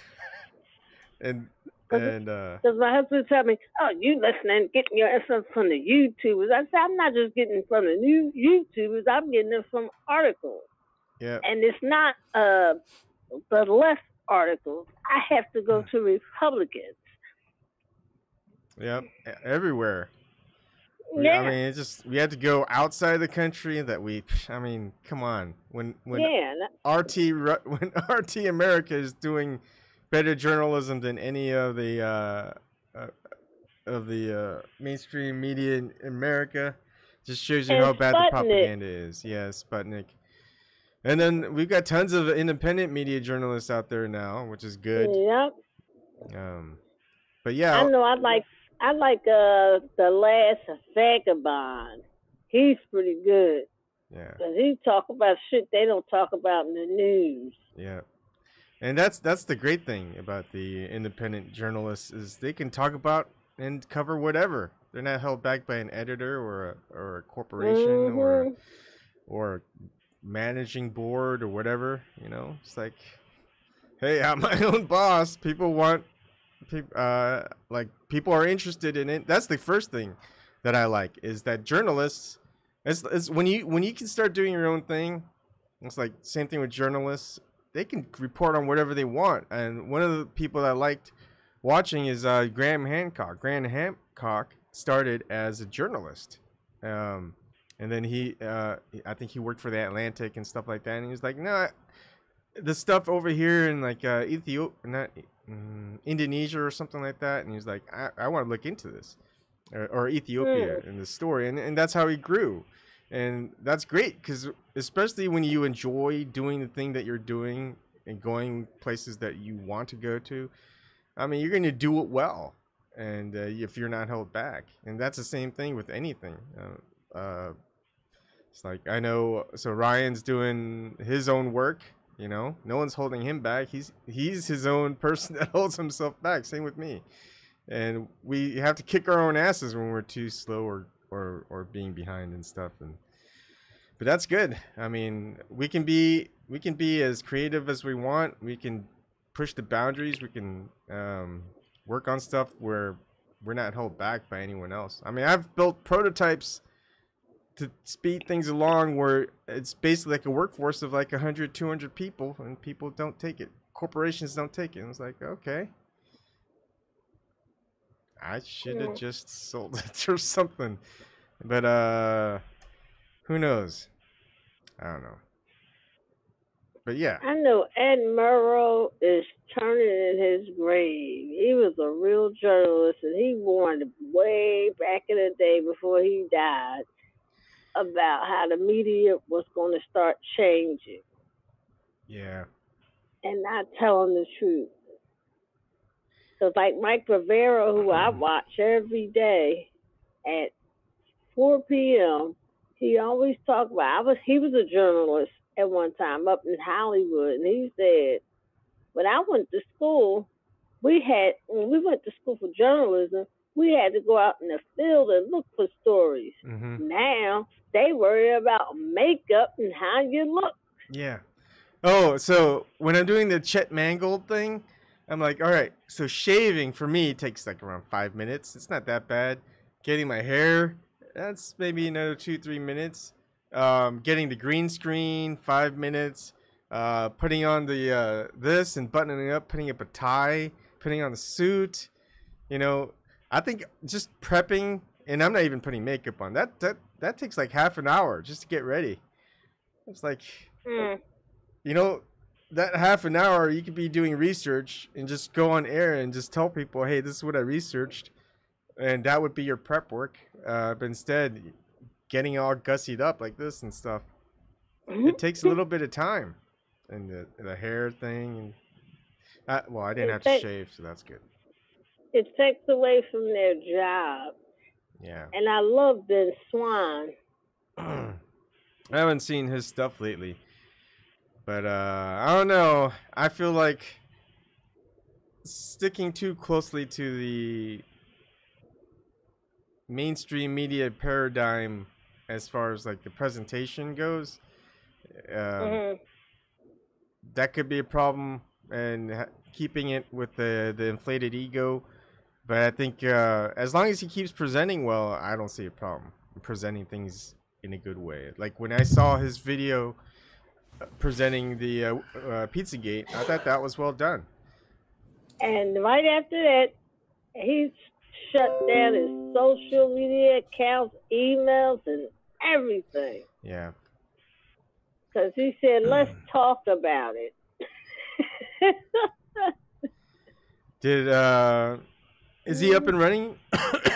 S1: and. Because
S3: my husband tell me, oh, you listening, getting your info from the YouTubers. I said, I'm not just getting from the new YouTubers, I'm getting it from articles.
S1: Yeah.
S3: And it's not the left articles. I have to go to Republicans.
S1: Yep, everywhere.
S3: Yeah.
S1: I mean, it's just we had to go outside the country. I mean, come on. When RT America is doing better journalism than any of the mainstream media in America, just shows you how bad the propaganda is. Yeah, Sputnik. And then we've got tons of independent media journalists out there now, which is good.
S3: Yep.
S1: But yeah,
S3: I know. I like the last Vagabond. He's pretty good.
S1: Yeah.
S3: Because he talk about shit they don't talk about in the news.
S1: Yeah. And that's the great thing about the independent journalists is they can talk about and cover whatever. They're not held back by an editor or a corporation or managing board or whatever. You know, it's like, hey, I'm my own boss. People want people are interested in it. That's the first thing that I like is that journalists. It's when you can start doing your own thing. It's like same thing with journalists. They can report on whatever they want. And one of the people that I liked watching is Graham Hancock. Graham Hancock started as a journalist. And then I think he worked for the Atlantic and stuff like that. And he was like, no, the stuff over here in like Indonesia or something like that. And he was like, I want to look into this. Or Ethiopia in the story. And that's how he grew. And that's great because especially when you enjoy doing the thing that you're doing and going places that you want to go to, I mean, you're going to do it well. And if you're not held back, and that's the same thing with anything. It's like, I know, so Ryan's doing his own work, you know, no one's holding him back. He's his own person that holds himself back. Same with me. And we have to kick our own asses when we're too slow or being behind and stuff, but that's good. I mean, we can be as creative as we want. We can push the boundaries. We can work on stuff where we're not held back by anyone else. I mean, I've built prototypes to speed things along where it's basically like a workforce of like 100, 200 people, and people don't take it. Corporations don't take it. And it's like, okay, I should have just sold it or something. But who knows? I don't know. But yeah.
S3: I know Ed Murrow is turning in his grave. He was a real journalist, and he warned way back in the day before he died about how the media was going to start changing.
S1: Yeah.
S3: And not telling the truth. So like Mike Rivera, who I watch every day at 4 p.m., he always talked about, he was a journalist at one time up in Hollywood, and he said, when I went to school, when we went to school for journalism, we had to go out in the field and look for stories. Mm-hmm. Now, they worry about makeup and how you look.
S1: Yeah. Oh, so when I'm doing the Chet Mangold thing, I'm like, all right, so shaving for me takes like around 5 minutes. It's not that bad. Getting my hair, that's maybe another 2-3 minutes. Getting the green screen, 5 minutes. Putting on the this and buttoning up, putting up a tie, putting on the suit. You know, I think just prepping, and I'm not even putting makeup on. That takes like half an hour just to get ready. It's like, you know, that half an hour you could be doing research and just go on air and just tell people, hey, this is what I researched, and that would be your prep work. But instead, getting all gussied up like this and stuff, it takes a little bit of time. And the hair thing, and well, I didn't have to shave, so that's good.
S3: It takes away from their job.
S1: Yeah.
S3: And I love Ben Swan.
S1: I haven't seen his stuff lately, but I don't know. I feel like sticking too closely to the mainstream media paradigm as far as like the presentation goes. That could be a problem, and keeping it with the inflated ego. But I think as long as he keeps presenting well, I don't see a problem presenting things in a good way. Like when I saw his video presenting the Pizzagate, I thought that was well done.
S3: And right after that, he shut down his social media accounts, emails, and everything.
S1: Yeah.
S3: Because he said, let's talk about it.
S1: Is he up and running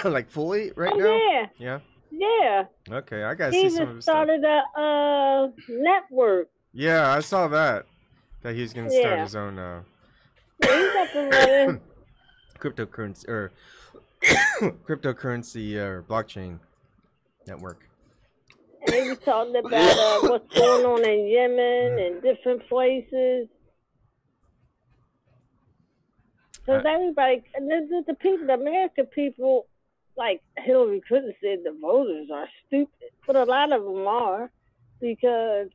S1: like fully right now?
S3: Yeah.
S1: Yeah.
S3: Yeah.
S1: Okay, I gotta see some of his stuff.
S3: He even started a network.
S1: Yeah, I saw that he's gonna start his own
S3: he's up and running.
S1: cryptocurrency or blockchain network.
S3: And he was talking about what's going on in Yemen and different places. Because everybody, the people, the American people, like Hillary Clinton said, the voters are stupid. But a lot of them are, because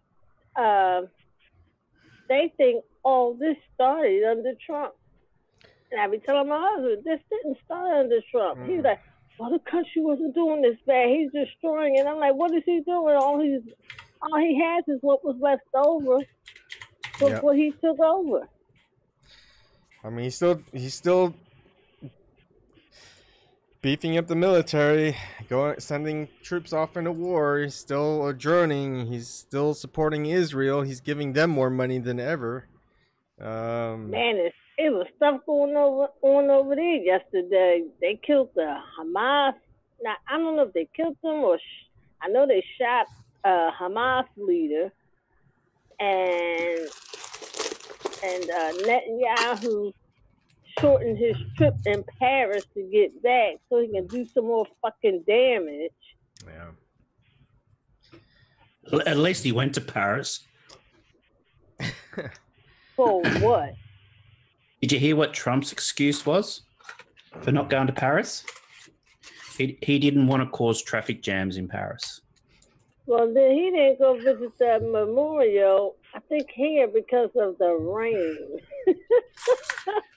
S3: they think, oh, this started under Trump. And I be telling my husband, this didn't start under Trump. He's like, well, the country wasn't doing this bad. He's destroying it. I'm like, what is he doing? All he has is what was left over before he took over.
S1: I mean, he's still beefing up the military, sending troops off into war. He's still adjourning. He's still supporting Israel. He's giving them more money than ever.
S3: Man, it was stuff going on over there yesterday. They killed the Hamas. Now, I don't know if they killed them or I know they shot a Hamas leader. And Netanyahu shortened his trip in Paris to get back so he can do some more fucking damage.
S2: Yeah. At least he went to Paris.
S3: For what?
S2: Did you hear what Trump's excuse was for not going to Paris? He didn't want to cause traffic jams in Paris.
S3: Well, then he didn't go visit the memorial, I think here, because of the rain.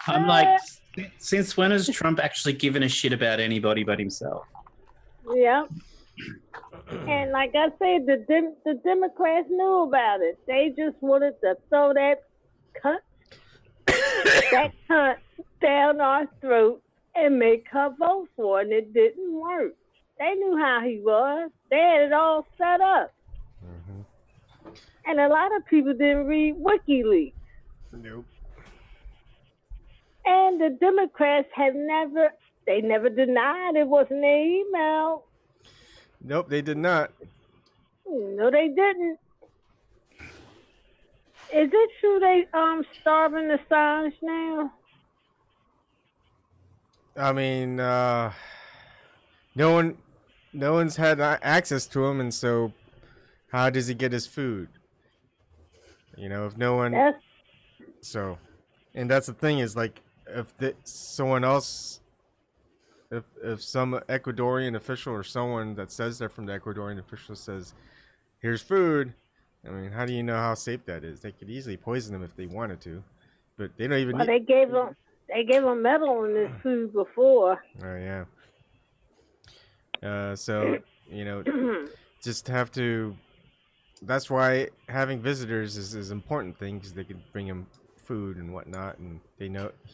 S2: I'm like, Since when has Trump actually given a shit about anybody but himself?
S3: Yeah. And like I said, the Democrats knew about it. They just wanted to throw that cunt down our throat and make her vote for it, and it didn't work. They knew how he was. They had it all set up. Mm-hmm. And a lot of people didn't read WikiLeaks.
S1: Nope.
S3: And the Democrats never denied it wasn't their email.
S1: Nope, they did not.
S3: No, they didn't. Is it true they starving Assange now?
S1: I mean, no one's had access to him, and so how does he get his food? You know, if no one. And that's the thing is like if someone else. If some Ecuadorian official or someone that says they're from the Ecuadorian official says, "Here's food," I mean, how do you know how safe that is? They could easily poison them if they wanted to, but they don't even.
S3: Well, they gave him metal in his food before.
S1: Oh yeah. So you know, just have to. That's why having visitors is an important thing because they could bring him food and whatnot, and he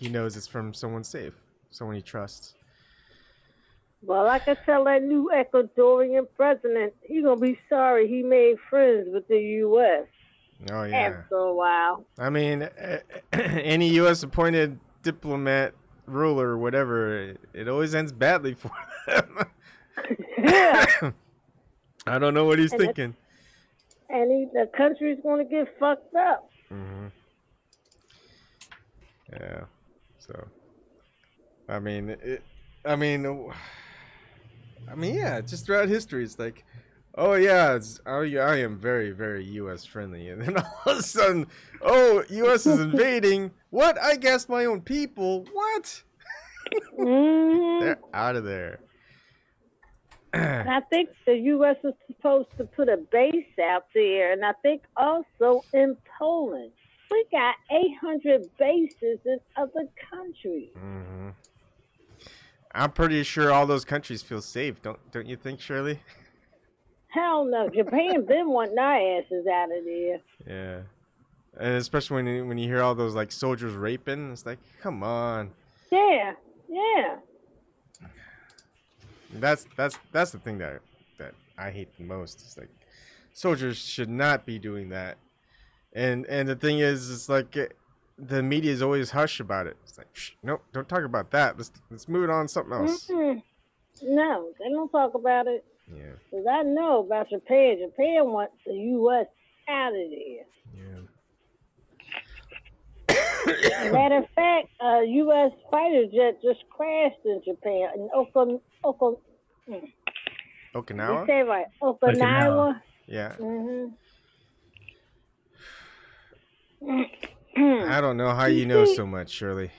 S1: knows it's from someone safe, someone he trusts.
S3: Well, I can tell that new Ecuadorian president, he's going to be sorry he made friends with the U.S.
S1: Oh, yeah.
S3: After a while.
S1: I mean, any U.S. appointed diplomat, ruler, or whatever, it always ends badly for them.
S3: Yeah.
S1: I don't know what he's thinking.
S3: The country's going to get fucked up.
S1: Mm-hmm. Yeah. So, I mean, yeah, just throughout history, it's like, oh yeah, I am very, very U.S. friendly, and then all of a sudden, oh, U.S. is invading. What? I guess my own people. What? They're out of there.
S3: And I think the U.S. is supposed to put a base out there, and I think also in Poland. We got 800 bases in other countries.
S1: Mm-hmm. I'm pretty sure all those countries feel safe. Don't you think, Shirley?
S3: Hell no. Japan been wanting our asses out of there.
S1: Yeah. And especially when you hear all those like soldiers raping, it's like, come on.
S3: Yeah.
S1: That's the thing that I hate the most. It's like soldiers should not be doing that. And the thing is, it's like the media is always hush about it. It's like, shh, nope, don't talk about that. Let's move it on to something else.
S3: Mm-hmm. No, they don't talk about it.
S1: Yeah.
S3: Because I know about Japan. Japan wants the U.S. out of there.
S1: Yeah.
S3: Matter of fact, a U.S. fighter jet just crashed in Japan in
S1: Okinawa?
S3: You say right, Okinawa.
S1: Yeah.
S3: Mm-hmm.
S1: I don't know how you know so much, Shirley.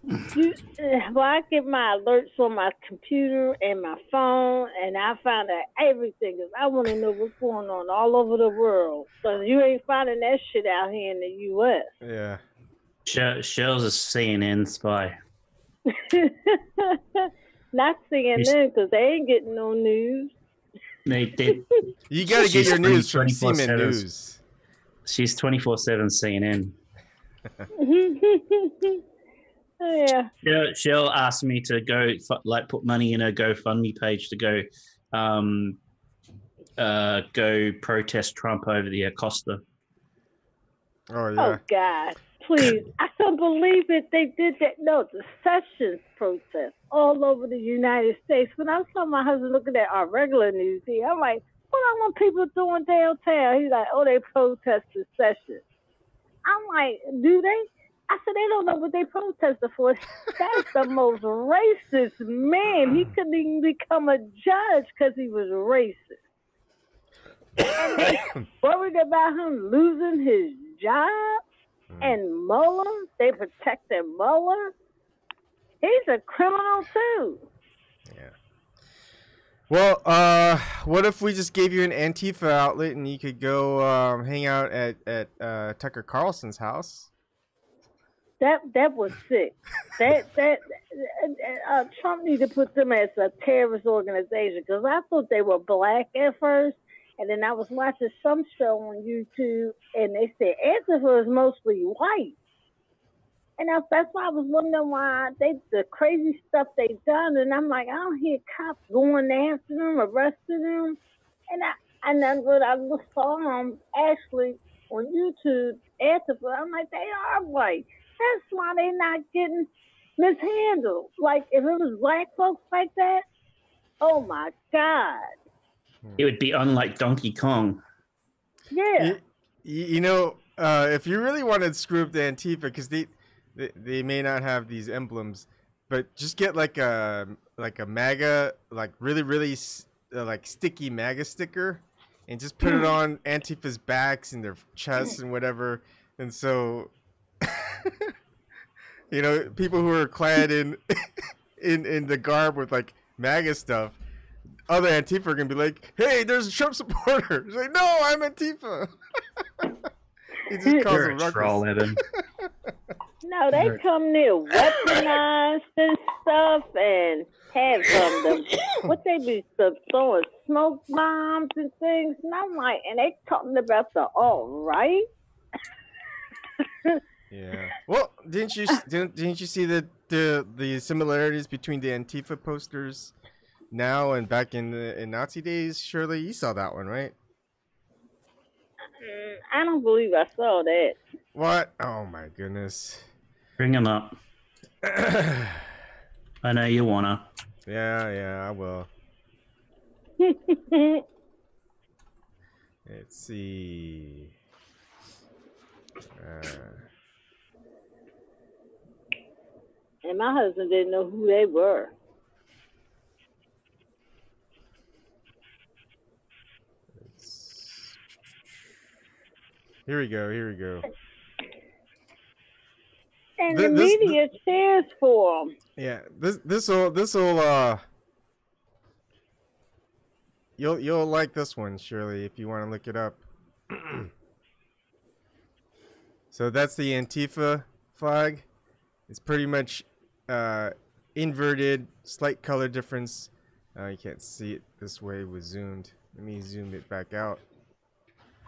S3: Well, I get my alerts on my computer and my phone, and I find out everything because I want to know what's going on all over the world. So you ain't finding that shit out here in the U.S.
S1: Yeah.
S2: Shell's a CNN spy.
S3: Not CNN because they ain't getting no news.
S2: They
S1: you got to get your news from CMN News.
S2: She's 24/7 CNN.
S3: Yeah.
S2: Shell asked me to go put money in a GoFundMe page to go protest Trump over the Acosta.
S1: Oh yeah.
S3: Oh God, please! I can't believe it. They did that. No, the Sessions protest all over the United States. When I saw my husband looking at our regular news here, I'm like, what I want people doing downtown? He's like, oh, they protest the Sessions. I'm like, do they? I said, they don't know what they protested for. That's the most racist man. He couldn't even become a judge because he was racist. And they worried about him losing his job. And Mueller, they protected Mueller. He's a criminal too.
S1: Yeah. Well, what if we just gave you an Antifa outlet and you could go hang out at Tucker Carlson's house?
S3: That was sick. Trump needed to put them as a terrorist organization because I thought they were black at first, and then I was watching some show on YouTube, and they said Antifa is mostly white, and that's why I was wondering why the crazy stuff they done, and I'm like, I don't hear cops going after them, arresting them, and then when I saw them actually on YouTube, Antifa, I'm like, they are white. That's why they not getting mishandled. Like, if it was black folks like that, oh my God.
S2: It would be unlike Donkey Kong.
S3: Yeah.
S1: You know, if you really wanted to screw up the Antifa, because they may not have these emblems, but just get like a MAGA, like really like sticky MAGA sticker, and just put it on Antifa's backs and their chests and whatever. And so, you know, people who are clad in the garb with like MAGA stuff, other Antifa are gonna be like, "Hey, there's a Trump supporter." It's like, "No, I'm Antifa." He just calls
S2: You're a troll, Evan.
S3: No, they come near weaponized and stuff and have some of them. What they be throwing smoke bombs and things, and I'm like, and they talking about the alt-right.
S1: Yeah. Well, didn't you see the similarities between the Antifa posters now and back in Nazi days? Surely you saw that one, right?
S3: I don't believe I saw that.
S1: What? Oh my goodness.
S2: Bring him up. I know you wanna.
S1: Yeah, I will. Let's see.
S3: And my husband didn't know who they were.
S1: Here we go.
S3: And the media cheers for them.
S1: Yeah, this'll you'll like this one, Shirley, if you want to look it up. So that's the Antifa flag. It's pretty much inverted, slight color difference. You can't see it this way with zoomed. Let me zoom it back out.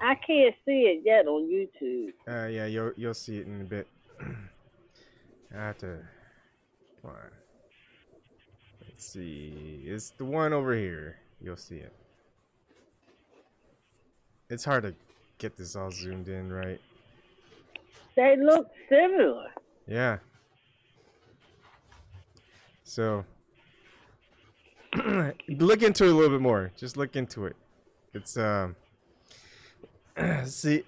S3: I can't see it yet on YouTube.
S1: Yeah, you'll see it in a bit. I have to. Come on. Let's see. It's the one over here. You'll see it. It's hard to get this all zoomed in, right?
S3: They look similar.
S1: Yeah. So look into it a little bit more. Just look into it. It's see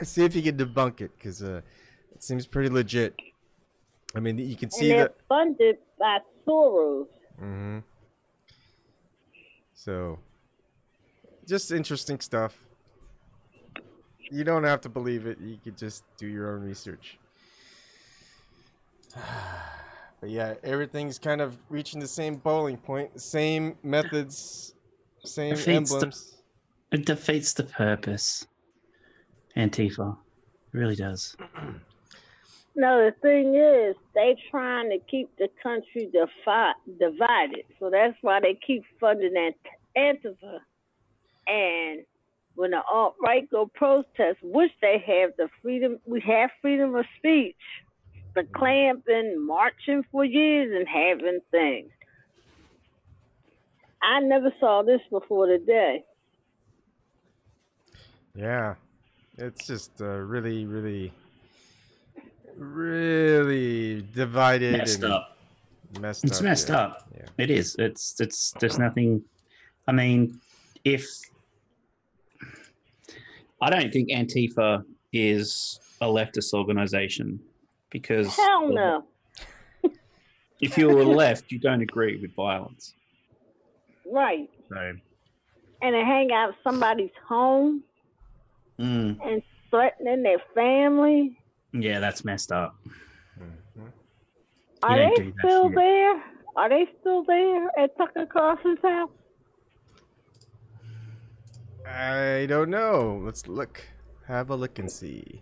S1: see if you can debunk it, because it seems pretty legit. I mean, you can see that
S3: funded by Soros.
S1: Mm-hmm. So, just interesting stuff. You don't have to believe it. You could just do your own research. But yeah, everything's kind of reaching the same bowling point, same methods, same emblems.
S2: It defeats the purpose. Antifa. It really does.
S3: No, the thing is, they trying to keep the country divided. So that's why they keep funding Antifa. And when the alt-right go protest, which they have the freedom, we have freedom of speech. The Klan been marching for years and having things. I never saw this before today.
S1: Yeah, it's just really divided.
S2: Messed up.
S1: It's
S2: messed up. Yeah. It is. It's there's nothing. I mean, I don't think Antifa is a leftist organization, because
S3: hell no.
S2: If you're left, you don't agree with violence.
S3: Right.
S2: So.
S3: And to hang out somebody's home and threatening their family.
S2: Yeah, that's messed up.
S1: Mm-hmm.
S3: Are they still there? Are they still there at Tucker Carlson's house?
S1: I don't know. Let's look. Have a look and see.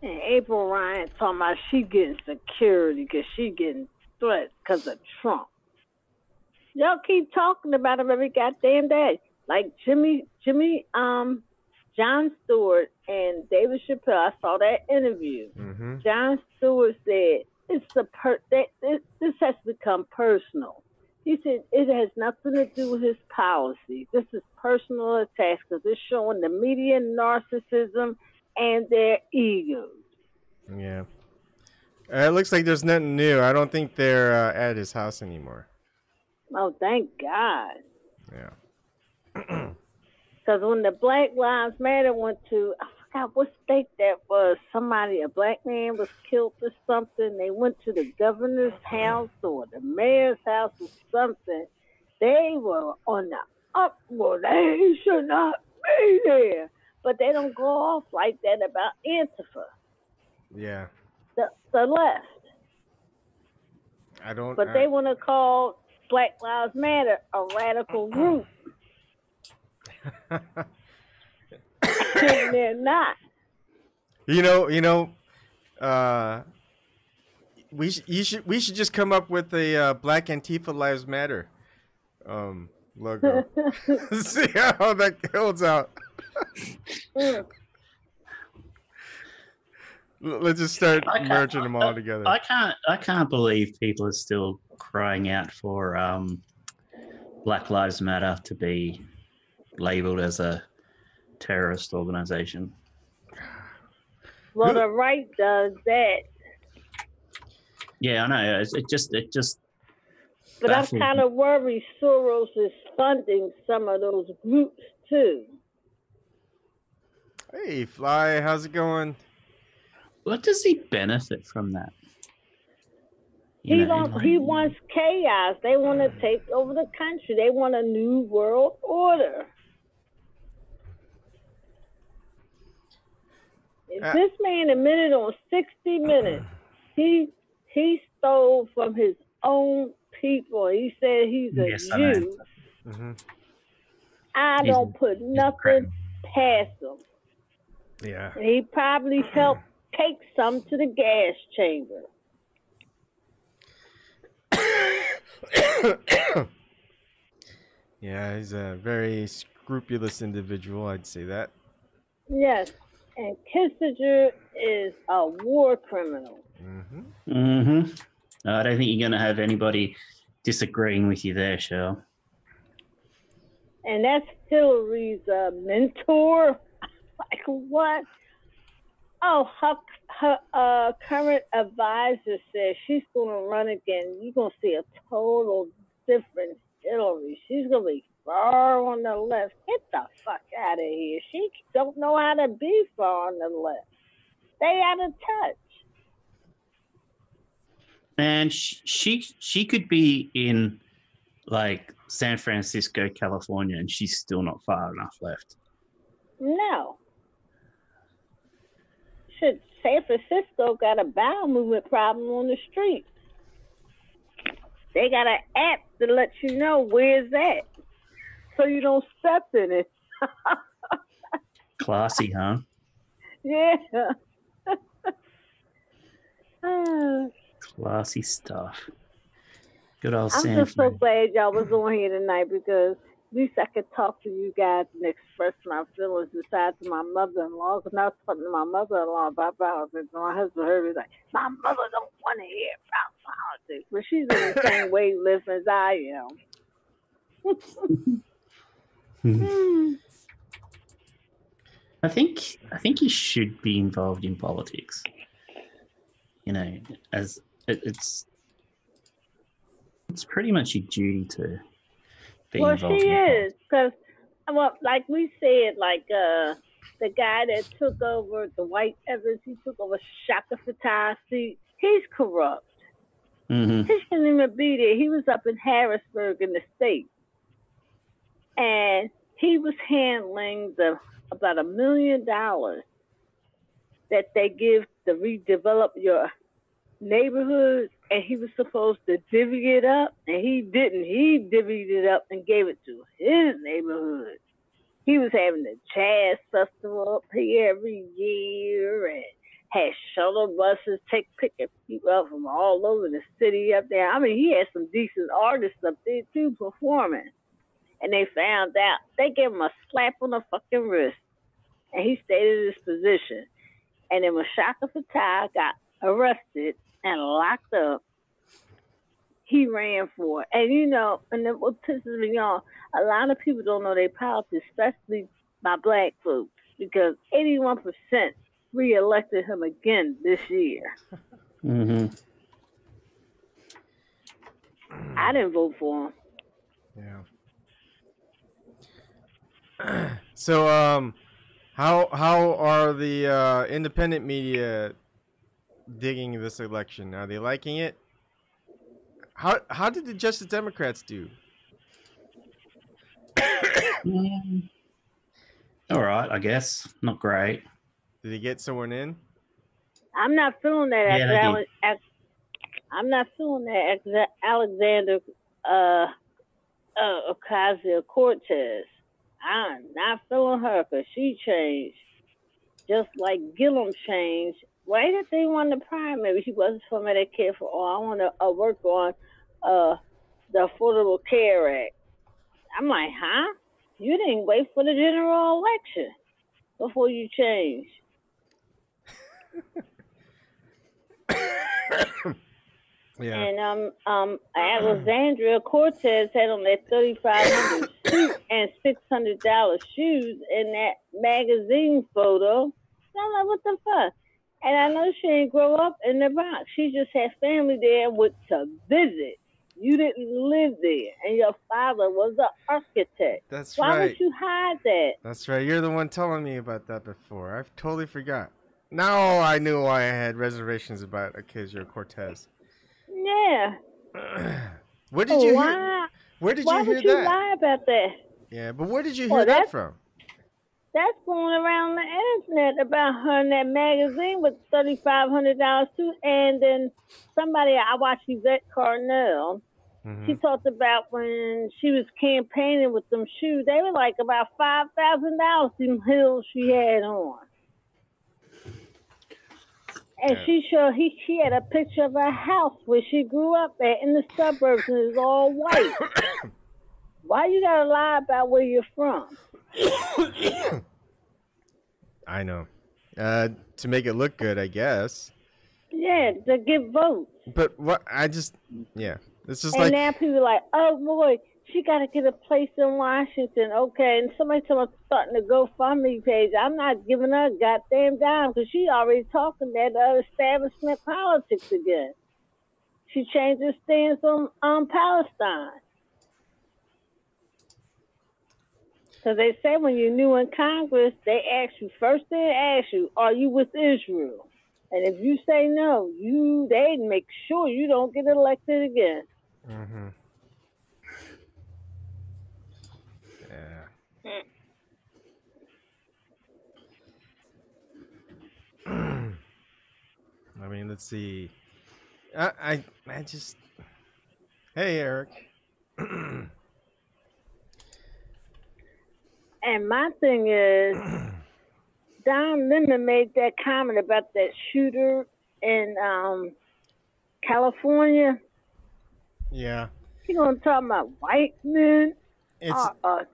S3: And April Ryan talking about she getting security because she getting threats because of Trump. Y'all keep talking about him every goddamn day. Like John Stewart and David Chappelle. I saw that interview.
S1: Mm-hmm.
S3: John Stewart said this has become personal. He said it has nothing to do with his policy. This is personal attacks because it's showing the media narcissism and their egos.
S1: Yeah. It looks like there's nothing new. I don't think they're at his house anymore.
S3: Oh, thank God.
S1: Yeah.
S3: Because when the Black Lives Matter went to, I forgot what state that was, a black man was killed or something. They went to the governor's house or the mayor's house or something. They were on the uproar. They should not be there. But they don't go off like that about Antifa.
S1: Yeah.
S3: The left. But they want to call Black Lives Matter a radical group. They're not.
S1: We should just come up with a Black Antifa Lives Matter logo. See how that holds out. Let's just start merging them all together.
S2: I can't believe people are still crying out for Black Lives Matter to be labeled as a terrorist organization.
S3: Well, the right does that.
S2: Yeah, I know. It just.
S3: But I'm kind of worried Soros is funding some of those groups too.
S1: Hey, Fly, how's it going?
S2: What does he benefit from that?
S3: He wants chaos. They want to take over the country. They want a new world order. This man admitted on 60 Minutes, he stole from his own people. He said he's a Jew.
S1: Mm-hmm.
S3: I don't put nothing past him.
S1: Yeah.
S3: And he probably helped take some to the gas chamber.
S1: Yeah, he's a very scrupulous individual, I'd say that.
S3: Yes, and Kissinger is a war criminal.
S2: Mm-hmm. Mm-hmm. I don't think you're going to have anybody disagreeing with you there, Cheryl.
S3: And that's Hillary's mentor. Like what? Oh, her current advisor says she's going to run again. You're going to see a total different Hillary. She's going to be far on the left. Get the fuck out of here. She don't know how to be far on the left. Stay out of touch.
S2: And she could be in like San Francisco, California, and she's still not far enough left.
S3: No. Shit, San Francisco got a bowel movement problem on the street. They got an app to let you know where's that, so you don't step in it.
S2: Classy, huh?
S3: Yeah.
S2: Classy stuff. Good old
S3: I'm
S2: San
S3: just so glad y'all was on here tonight because at least I could talk to you guys and express my feelings besides to my mother-in-law. Because I was talking to my mother-in-law about politics, and my husband heard me like, my mother don't want to hear about politics. But she's in the same wavelength as I am.
S2: I think you should be involved in politics. You know, as it's pretty much your duty to be involved.
S3: Well, she is, because, well, like we said, like the guy that took over the White Evans, he took over Shaka Fatah's seat. He's corrupt.
S2: Mm-hmm.
S3: He shouldn't even be there. He was up in Harrisburg in the state, and he was handling about $1 million that they give to redevelop your neighborhood, and he was supposed to divvy it up, and he didn't. He divvied it up and gave it to his neighborhood. He was having a jazz festival up here every year and had shuttle buses picking people up from all over the city up there. I mean, he had some decent artists up there too performing. And they found out, they gave him a slap on the fucking wrist. And he stayed in his position. And then when Shaka Fatai got arrested and locked up, he ran for it. And you know, and then what pisses me off, a lot of people don't know their politics, especially my black folks, because 81% re-elected him again this year.
S2: Mm-hmm.
S3: I didn't vote for him.
S1: Yeah. So, how are the independent media digging this election? Are they liking it? How did the Justice Democrats do?
S2: All right, I guess. Not great.
S1: Did he get someone in?
S3: I'm not feeling that.
S2: Yeah,
S3: I'm not feeling that Alexander Ocasio-Cortez. I'm not feeling her because she changed, just like Gillum changed. Why did they want the primary? She wasn't for Medicare for all. I want to work on the Affordable Care Act. I'm like, huh? You didn't wait for the general election before you changed.
S1: Yeah.
S3: And Alexandria Cortez had on that $3,500 suit and $600 shoes in that magazine photo. So I'm like, what the fuck? And I know she didn't grow up in the Bronx. She just had family there to visit. You didn't live there, and your father was an architect.
S1: That's
S3: Why
S1: right.
S3: would you hide that?
S1: That's right. You're the one telling me about that before. I totally forgot. Now I knew why I had reservations about Ocasio-Cortez.
S3: Yeah.
S1: Where did you hear? Where did you hear that? Why would you
S3: lie about that?
S1: Yeah, but where did you hear that from?
S3: That's going around the internet about her in that magazine with $3,500 suit. And then somebody, I watched Yvette Carnell. Mm-hmm. She talked about when she was campaigning with them shoes. They were like about $5,000, them heels she had on. And she had a picture of her house where she grew up at in the suburbs, and it's all white. Why you gotta lie about where you're from?
S1: I know. To make it look good, I guess.
S3: Yeah, to get votes.
S1: But what it's just
S3: and now people are like, oh boy, she got to get a place in Washington. Okay, and somebody told me starting a GoFundMe page. I'm not giving her a goddamn dime because she already talking that establishment politics again. She changed her stance on Palestine. Because they say when you're new in Congress, they ask you, are you with Israel? And if you say no, they make sure you don't get elected again.
S1: Mm-hmm. Yeah. I mean, let's see. I just. Hey, Eric.
S3: And my thing is, Don Lemon made that comment about that shooter in California.
S1: Yeah.
S3: He's going to talk about white men are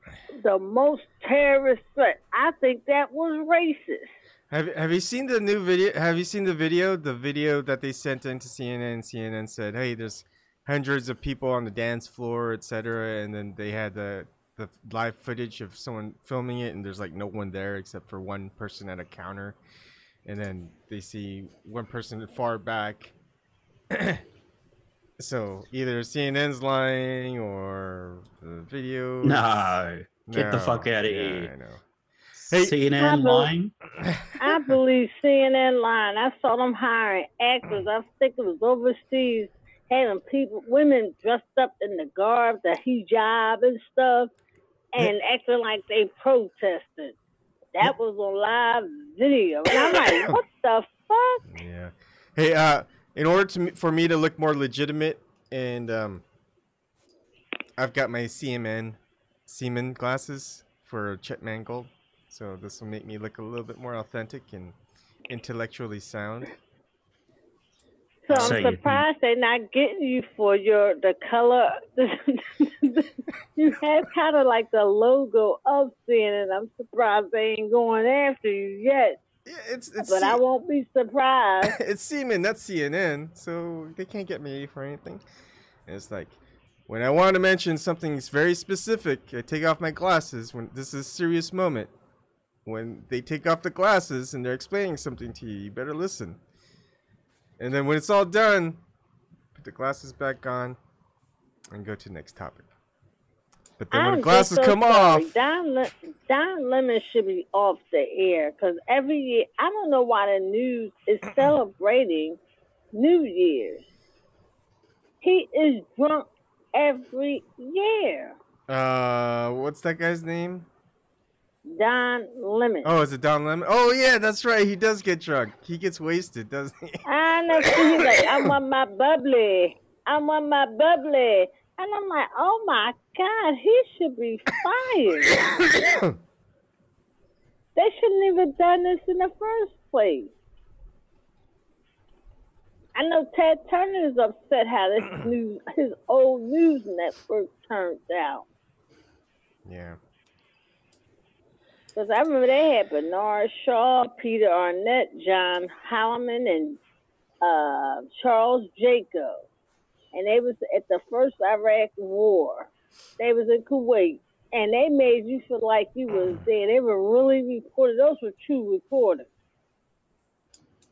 S3: the most terrorist threat. I think that was racist.
S1: Have you seen the new video? Have you seen the video? The video that they sent into CNN. CNN said, "Hey, there's hundreds of people on the dance floor, etc." And then they had the live footage of someone filming it, and there's like no one there except for one person at a counter. And then they see one person far back. So either CNN's lying or the video.
S2: No, get the fuck out of here.
S1: I know.
S2: Hey, CNN lying?
S3: I believe CNN lying. I saw them hiring actors. I think it was overseas, having women dressed up in the garb, the hijab and stuff, and acting like they protested. That was on live video. And I'm like, what the fuck?
S1: Yeah. Hey, in order for me to look more legitimate, and I've got my CMN glasses for Chet Mangold. So this will make me look a little bit more authentic and intellectually sound.
S3: So I'm surprised they're not getting you for the color. You have kind of like the logo of CNN. I'm surprised they ain't going after you yet.
S1: Yeah,
S3: but I won't be surprised.
S1: It's CMN, not CNN, so they can't get me for anything. And it's like, when I want to mention something very specific, I take off my glasses. When this is a serious moment, when they take off the glasses and they're explaining something to you, you better listen. And then when it's all done, put the glasses back on and go to the next topic. But then when the glasses come off...
S3: Don Lemon should be off the air, because every year, I don't know why the news is celebrating New Year's. He is drunk every year.
S1: What's that guy's name?
S3: Don Lemon.
S1: Oh, is it Don Lemon? Oh, yeah, that's right. He does get drunk. He gets wasted, doesn't he?
S3: I know. He's like, I want my bubbly. I want my bubbly. And I'm like, oh, my God, he should be fired. They shouldn't even done this in the first place. I know Ted Turner is upset how his old news network turned out.
S1: Yeah.
S3: Because I remember they had Bernard Shaw, Peter Arnett, John Holloman, and Charles Jacob. And they was at the first Iraq war. They was in Kuwait. And they made you feel like you was there. They were really reported. Those were true reporters.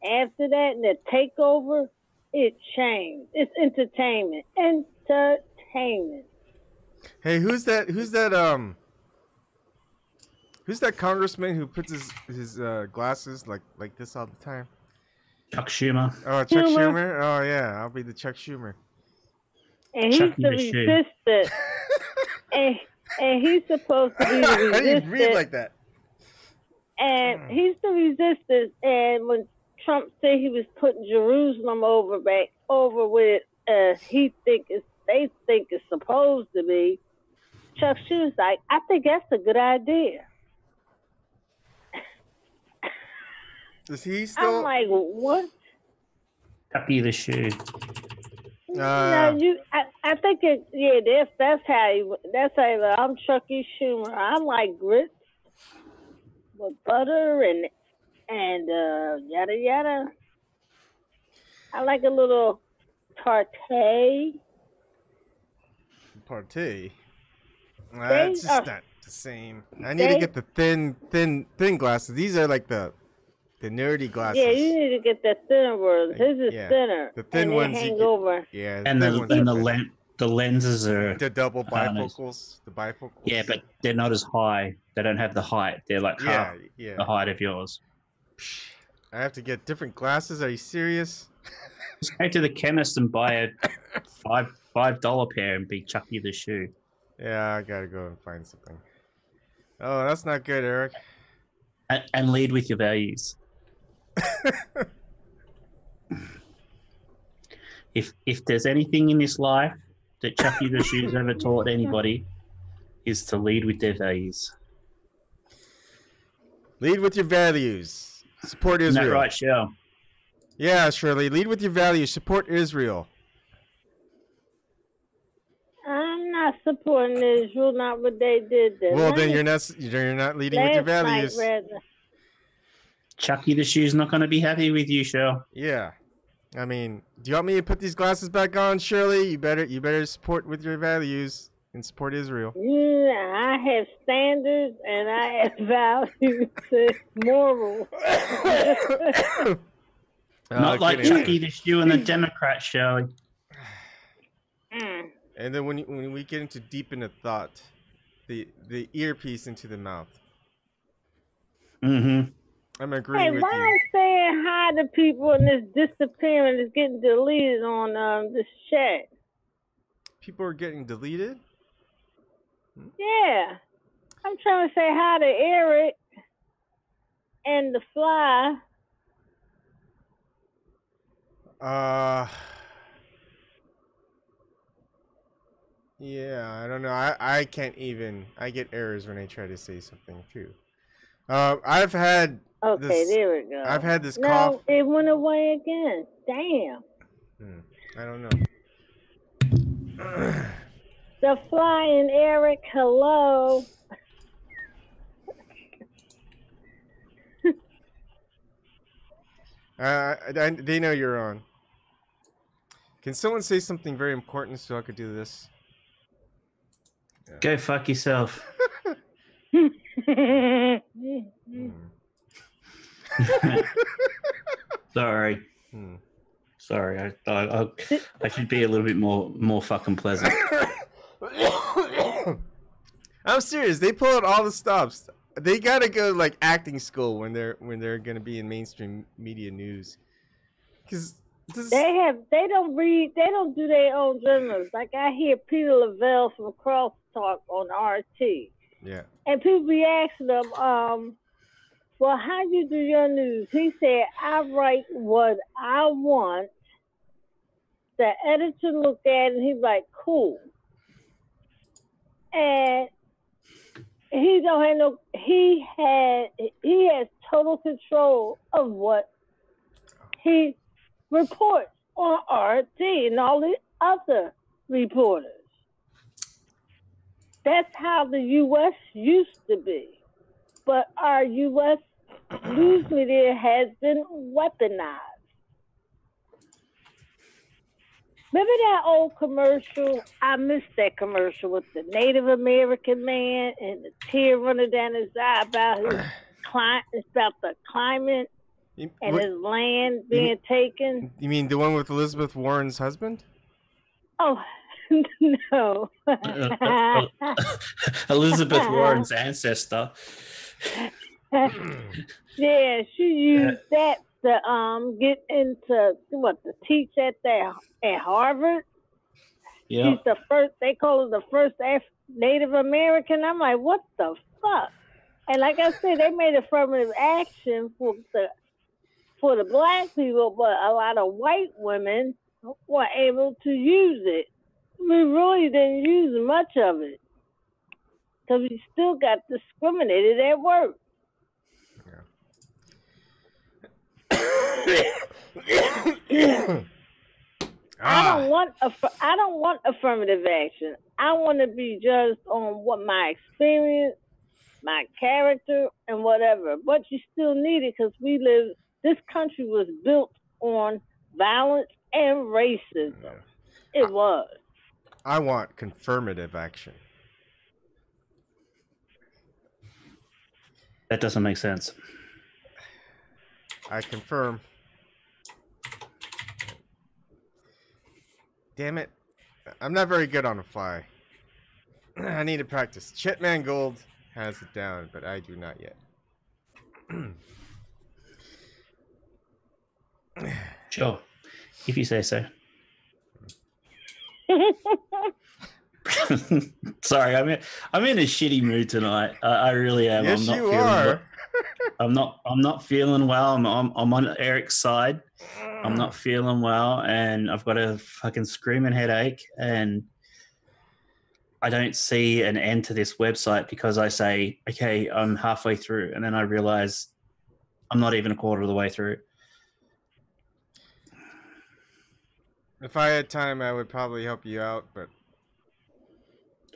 S3: After that, and the takeover, it changed. It's entertainment. Entertainment.
S1: Hey, who's that congressman who puts his glasses like this all the time?
S2: Chuck Schumer.
S1: Oh, Chuck Schumer? Oh, yeah. I'll be the Chuck Schumer.
S3: And he's the resistant. and he's supposed to be the resistant.
S1: I didn't read like that.
S3: And he's the resistance. And when Trump said he was putting Jerusalem back over with they think it's supposed to be, Chuck Schumer's like, I think that's a good idea.
S1: Is he still?
S3: I'm like, what?
S2: Chucky the shoe.
S3: No, I think that's how I'm Chucky Schumer. I like grits with butter and yada yada. I like a little tartare.
S1: Partay. It's just not the same. I need to get the thin glasses. These are like the nerdy glasses.
S3: Yeah, you need to get the thinner ones. His is thinner.
S1: The thin ones
S3: hang over.
S1: Yeah,
S2: and the lenses are
S1: the double bifocals. The bifocals.
S2: Yeah, but they're not as high. They don't have the height. They're like half the height of yours.
S1: I have to get different glasses. Are you serious?
S2: Just go to the chemist and buy a $5 pair and be Chucky the shoe.
S1: Yeah, I gotta go and find something. Oh, that's not good, Eric.
S2: And lead with your values. If there's anything in this life that Chucky the Shoe's ever taught anybody, is to lead with their values.
S1: Lead with your values. Support Israel.
S2: Isn't that right, Shell?
S1: Yeah, Shirley. Lead with your values. Support Israel.
S3: I'm not supporting Israel. Not what they did.
S1: Well, then you're not leading with your values.
S2: Chucky the Shoe's not going to be happy with you, Shell.
S1: Yeah. I mean, do you want me to put these glasses back on, Shirley? You better support with your values and support Israel.
S3: Yeah, I have standards and I have values and morals.
S2: Not like Chucky the Shoe and the Democrat, Shirley.
S1: And then when we get into deep into thought, the earpiece into the mouth.
S2: Mm-hmm.
S1: I'm agreeing with you.
S3: Hey, why I'm saying hi to people and this disappearing is getting deleted on this chat?
S1: People are getting deleted?
S3: Yeah. I'm trying to say hi to Eric and the Fly.
S1: Yeah, I don't know. I can't even. I get errors when I try to say something too. I've had
S3: Okay, there we go.
S1: I've had this
S3: cough.
S1: cough.
S3: It went away again. Damn.
S1: I don't know.
S3: The Flying Eric, hello.
S1: They know you're on. Can someone say something very important so I could do this?
S2: Yeah. Go fuck yourself. Sorry. Sorry. I thought I should be a little bit more fucking pleasant.
S1: I'm serious. They pull out all the stops. They gotta go like acting school when they're gonna be in mainstream media news. Because
S3: they don't do their own journalism. Like I hear Peter Lavelle from Crosstalk on RT.
S1: Yeah.
S3: And people be asking them, well, how do you do your news? He said, I write what I want. The editor looked at it and he's like, cool. And he has total control of what he reports on RT and all the other reporters. That's how the U.S. used to be. But our U.S. news media has been weaponized. Remember that old commercial? I missed that commercial with the Native American man and the tear running down his eye about the climate and his land being taken.
S1: You mean the one with Elizabeth Warren's husband?
S3: Oh, no.
S2: Elizabeth Warren's ancestor.
S3: Yeah, she used that to get into to teach at Harvard.
S2: Yeah.
S3: She's the first. They call her the first Native American. I'm like, what the fuck? And like I said, they made affirmative action for the black people, but a lot of white women were able to use it. We really didn't use much of it because we still got discriminated at work. I don't want affirmative action. I want to be judged on what my experience, my character, and whatever. But you still need it because this country was built on violence and racism. It was.
S1: I want confirmative action.
S2: That doesn't make sense.
S1: I confirm. Damn it. I'm not very good on the fly. I need to practice. Chet Mangold has it down, but I do not yet.
S2: Sure. If you say so. Sorry, I'm in a shitty mood tonight. I really am.
S1: Yes, you are.
S2: I'm not feeling well. I'm on Eric's side. I'm not feeling well, and I've got a fucking screaming headache, and I don't see an end to this website because I say, okay, I'm halfway through, and then I realize I'm not even a quarter of the way through.
S1: If I had time, I would probably help you out, but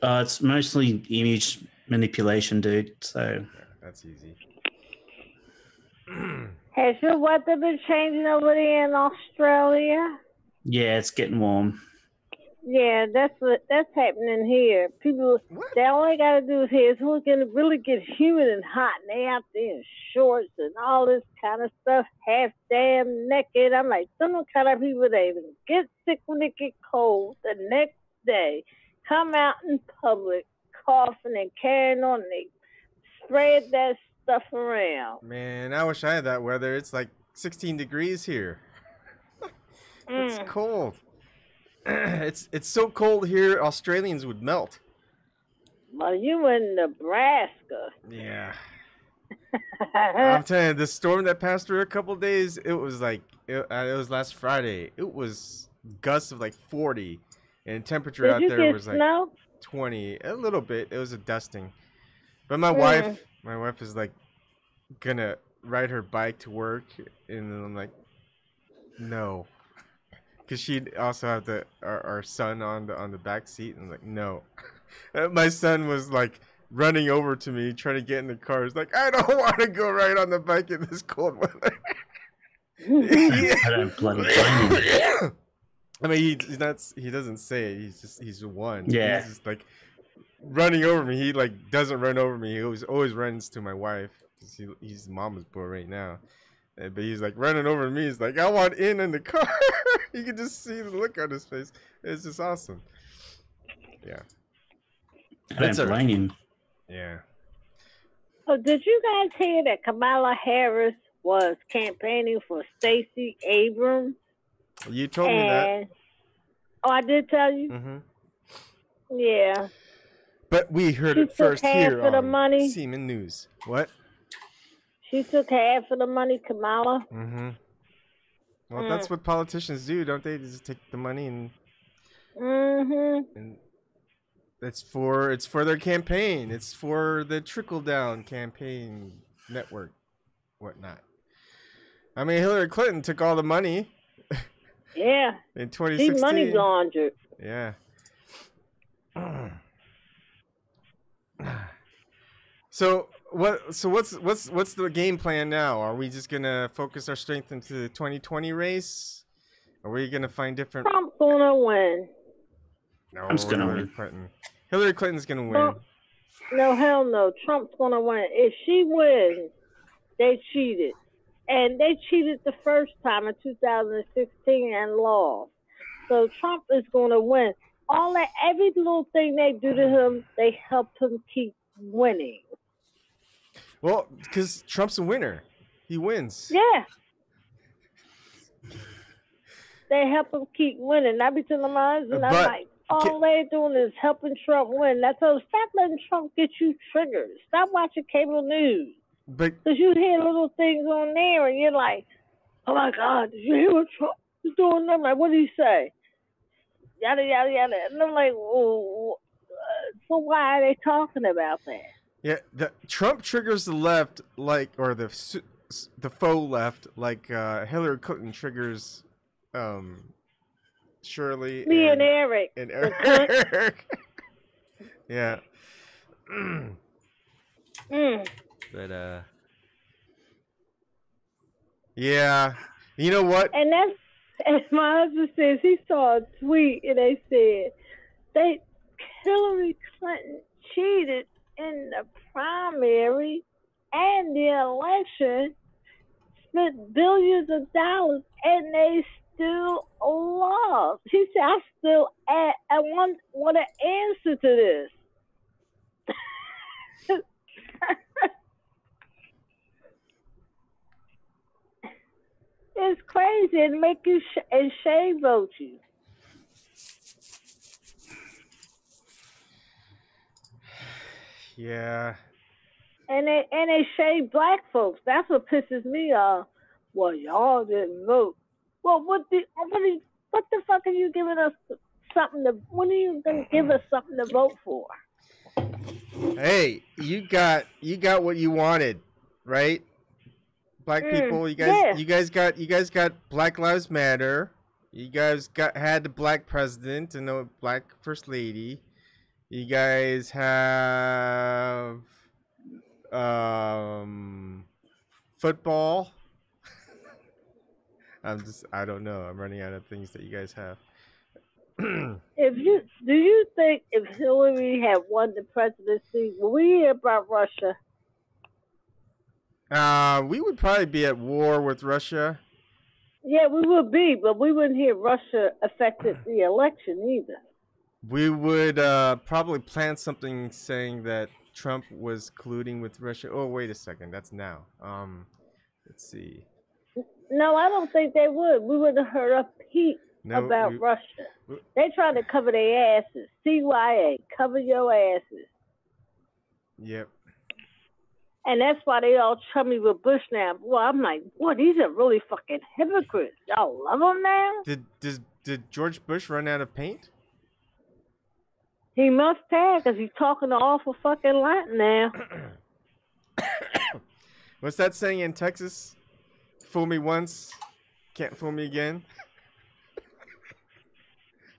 S2: it's mostly image manipulation, dude. So
S1: yeah, that's easy.
S3: Has your weather been changing over there in Australia?
S2: Yeah, it's getting warm.
S3: Yeah, that's happening here. People, they all they gotta do is here. It's gonna really get humid and hot, and they out there in shorts and all this kind of stuff, half damn naked. I'm like, some kind of people that even get sick when they get cold. The next day, come out in public, coughing and carrying on. And they spread that stuff around.
S1: Man, I wish I had that weather. It's like 16 degrees here. It's cold. It's so cold here, Australians would melt.
S3: Well, you in Nebraska.
S1: Yeah. I'm telling you, the storm that passed through a couple days, it was like, it was last Friday. It was gusts of like 40, and temperature out there was like
S3: snow?
S1: 20. A little bit. It was a dusting. But my wife is like gonna ride her bike to work, and then I'm like, no, because she'd also have our son on the back seat, and I'm like, no. And my son was like running over to me, trying to get in the car. He's like, I don't want to go ride on the bike in this cold weather.
S2: I don't bloody blame him.
S1: I mean, he doesn't say it. He's one.
S2: Yeah.
S1: He's just like running over me. He like doesn't run over me. He always runs to my wife. He's mama's boy right now. But he's like running over me. He's like, I want in the car. You can just see the look on his face. It's just awesome. Yeah.
S2: I don't blame him.
S1: Yeah.
S3: Oh, did you guys hear that Kamala Harris was campaigning for Stacey Abrams?
S1: You told me that.
S3: Oh, I did tell you?
S1: Mm-hmm.
S3: Yeah.
S1: But we heard it first here
S3: for the
S1: on
S3: money.
S1: CMN News. What?
S3: She took half of the money, Kamala.
S1: Mm-hmm. Well, that's what politicians do, don't they? They just take the money and...
S3: Mm-hmm.
S1: And it's for their campaign. It's for the trickle-down campaign network, whatnot. I mean, Hillary Clinton took all the money.
S3: Yeah.
S1: In 2016.
S3: She money laundered.
S1: Yeah. So what's the game plan now? Are we just gonna focus our strength into the 2020 race? Are we gonna find different?
S3: Trump's gonna win.
S1: No,
S2: Trump's gonna win.
S1: Hillary Clinton's gonna win.
S3: No, hell no. Trump's gonna win. If she wins, they cheated. And they cheated the first time in 2016 and lost. So Trump is going to win. Every little thing they do to him, they help him keep winning.
S1: Well, because Trump's a winner. He wins.
S3: Yeah. They help him keep winning. I be telling my husband, I'm like, all they're doing is helping Trump win. That's all. Stop letting Trump get you triggered. Stop watching cable news. Because you hear little things on there and you're like, oh my God, did you hear what Trump is doing? I'm like, what did he say? Yada, yada, yada. And I'm like, so why are they talking about that?
S1: Yeah, Trump triggers the left or the faux left like Hillary Clinton triggers Shirley.
S3: Me and Eric.
S1: And Eric. Yeah. But yeah, you know what?
S3: And that's, as my husband says, he saw a tweet and they said Hillary Clinton cheated in the primary and the election, spent billions of dollars, and they still lost. He said, I want an answer to this. It's crazy. It make you and shade vote you.
S1: Yeah.
S3: And they shade black folks. That's what pisses me off. Well, y'all didn't vote. Well, what the fuck are you giving us something to? When are you gonna give us something to vote for?
S1: Hey, you got what you wanted, right? Black people, you guys got Black Lives Matter. You guys had the black president and the black first lady. You guys have football. I don't know. I'm running out of things that you guys have.
S3: Do you think if Hillary had won the presidency, will we hear about Russia?
S1: We would probably be at war with Russia.
S3: Yeah, we would be, but we wouldn't hear Russia affected the election either.
S1: We would probably plan something saying that Trump was colluding with Russia. Oh, wait a second. That's now. Let's see.
S3: No, I don't think they would. We would have heard a peep about Russia. They trying to cover their asses. CYA, cover your asses.
S1: Yep.
S3: And that's why they all chummy with Bush now. Well, I'm like, boy, these are really fucking hypocrites. Y'all love them now?
S1: Did George Bush run out of paint?
S3: He must have, because he's talking an awful fucking lot now.
S1: What's that saying in Texas? Fool me once, can't fool me again.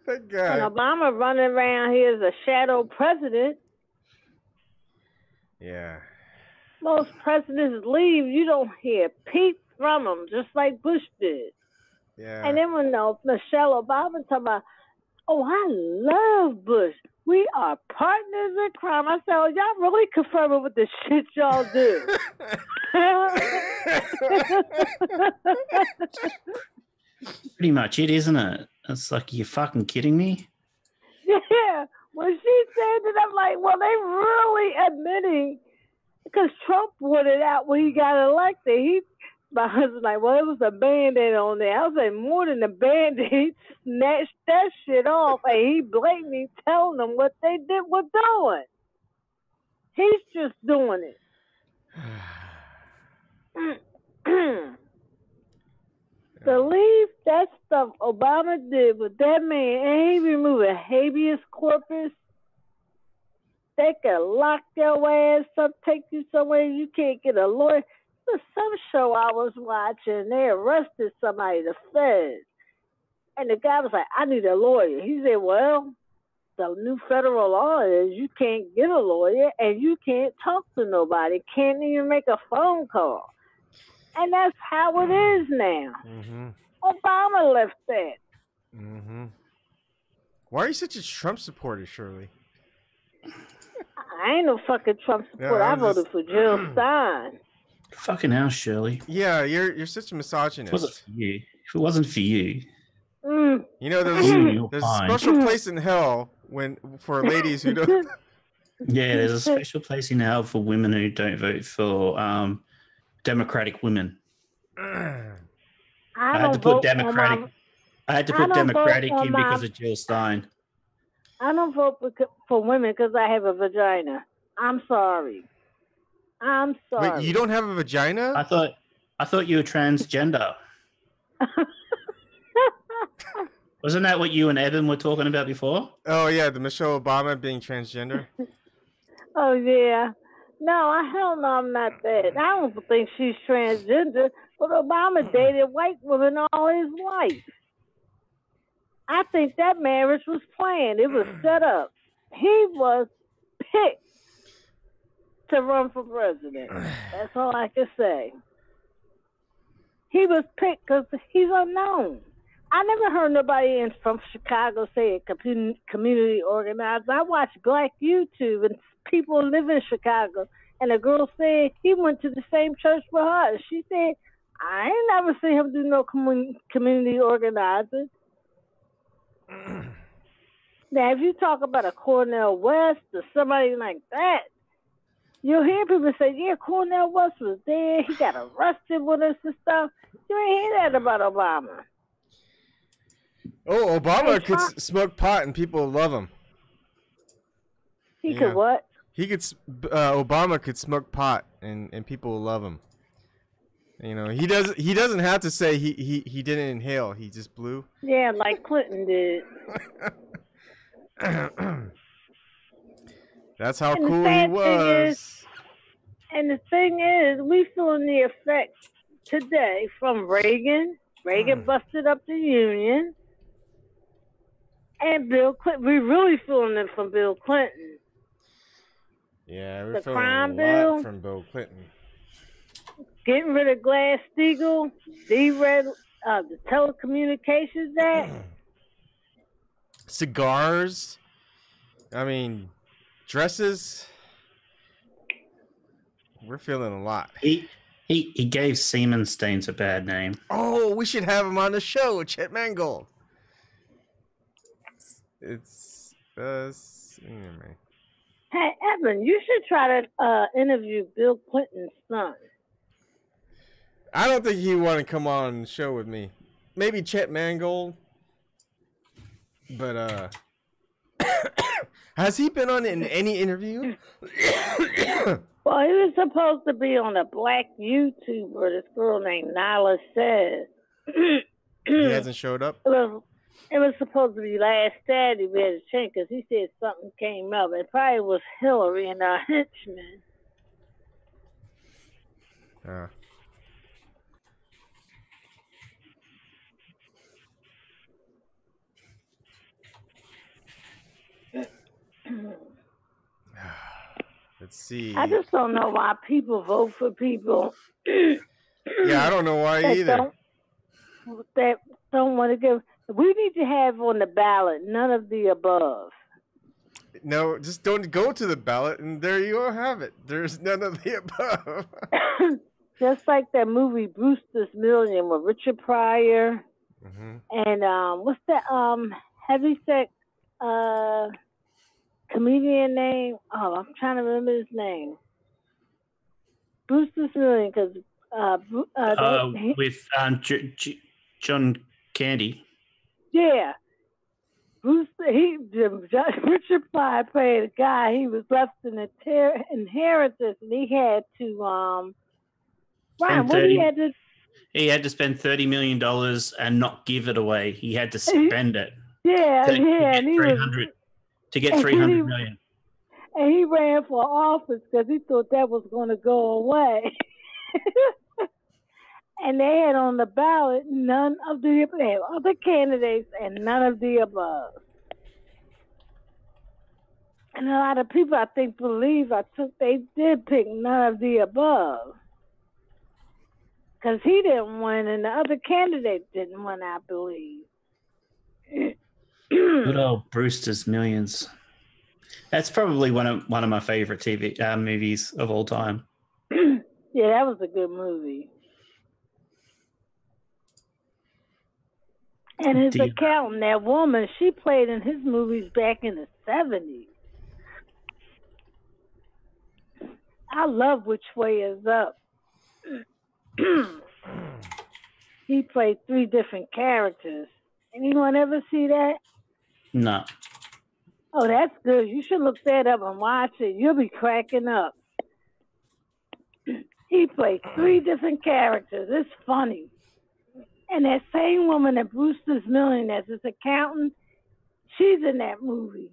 S1: That guy.
S3: And Obama running around here as a shadow president.
S1: Yeah.
S3: Most presidents leave, you don't hear peep from them, just like Bush did.
S1: Yeah.
S3: And then when Michelle Obama talking about, oh, I love Bush. We are partners in crime. I said, oh, y'all really confirming what the shit y'all do.
S2: Pretty much it, isn't it? It's like, you're fucking kidding me?
S3: Yeah. When she said that, I'm like, well, they really admitting, because Trump put it out when he got elected. My husband's like, well, it was a Band-Aid on there. I was like, more than a Band-Aid. He snatched that shit off, and he blatantly telling them what they were doing. He's just doing it. Believe that stuff Obama did with that man, and he removed a habeas corpus. They can lock your ass up, take you somewhere you can't get a lawyer. There's some show I was watching, they arrested somebody, the feds. And the guy was like, I need a lawyer. He said, well, the new federal law is you can't get a lawyer and you can't talk to nobody, can't even make a phone call. And that's how it is now. Mm-hmm. Obama left that.
S1: Mm-hmm. Why are you such a Trump supporter, Shirley?
S3: I ain't no fucking Trump supporter. I voted for Jill Stein.
S2: Fucking hell, Shirley.
S1: Yeah, you're such a misogynist.
S2: If it wasn't for you.
S1: You know, there's a special place in hell for ladies who don't.
S2: Yeah, there's a special place in hell for women who don't vote for Democratic women. I had to put Democratic in because of Jill Stein.
S3: I don't vote for women because I have a vagina. I'm sorry.
S1: Wait, you don't have a vagina?
S2: I thought you were transgender. Wasn't that what you and Ebon were talking about before?
S1: Oh yeah, the Michelle Obama being transgender.
S3: Oh yeah. No, hell no, I'm not that. I don't think she's transgender, but Obama dated white women all his life. I think that marriage was planned. It was set up. He was picked to run for president. That's all I can say. He was picked because he's unknown. I never heard nobody from Chicago say a community organizer. I watch Black YouTube and people live in Chicago, and the girl said he went to the same church with her. She said, I ain't never seen him do no community organizing. Now, if you talk about a Cornel West or somebody like that, you'll hear people say, yeah, Cornel West was there. He got arrested with us and stuff. You ain't hear that about Obama.
S1: Oh, Obama could smoke pot and people love him.
S3: He could what?
S1: He could. Obama could smoke pot and people will love him. You know, he doesn't have to say he didn't inhale. He just blew.
S3: Yeah, like Clinton did.
S1: That's how cool he was.
S3: And the thing is, we feeling the effects today from Reagan. Reagan busted up the union. And Bill Clinton. We're really feeling it from Bill Clinton.
S1: Yeah, we're feeling a lot from Bill Clinton.
S3: Getting rid of Glass-Steagall, the Telecommunications Act.
S1: Cigars. I mean, dresses. We're feeling a lot.
S2: He gave Seaman Stains a bad name.
S1: Oh, we should have him on the show, Chet Mangold. It's anyway.
S3: Hey, Evan, you should try to interview Bill Clinton's son.
S1: I don't think he'd want to come on the show with me. Maybe Chet Mangold. But has he been on in any interview?
S3: Well, he was supposed to be on a black YouTuber, this girl named Nyla Says.
S1: He hasn't showed up?
S3: It was supposed to be last Saturday we had a change because he said something came up. It probably was Hillary and our henchmen.
S1: Let's see.
S3: I just don't know why people vote for people.
S1: Yeah, I don't know why either.
S3: That don't want to give. We need to have on the ballot none of the above.
S1: No, just don't go to the ballot, and there you all have it. There's none of the above.
S3: Just like that movie Brewster's Million with Richard Pryor and what's that heavyset comedian name? Oh, I'm trying to remember his name. Brewster's Million, because
S2: with John Candy.
S3: Yeah. Richard Pryor played a guy. He was left an inheritance, and he had to
S2: he had to spend $30 million and not give it away. He had to spend it. To get 300 million.
S3: And he ran for office because he thought that was going to go away. And they had on the ballot none of the other candidates and none of the above. And a lot of people, I think, believe they did pick none of the above. Because he didn't win and the other candidate didn't win, I believe.
S2: Good old Brewster's Millions. That's probably one of my favorite TV movies of all time.
S3: Yeah, that was a good movie. And his accountant, that woman, she played in his movies back in the 70s. I love Which Way Is Up. He played 3 different characters. Anyone ever see that?
S2: No.
S3: Oh, that's good. You should look that up and watch it. You'll be cracking up. He played 3 different characters. It's funny. And that same woman at Brewster's Million as his accountant, she's in that movie.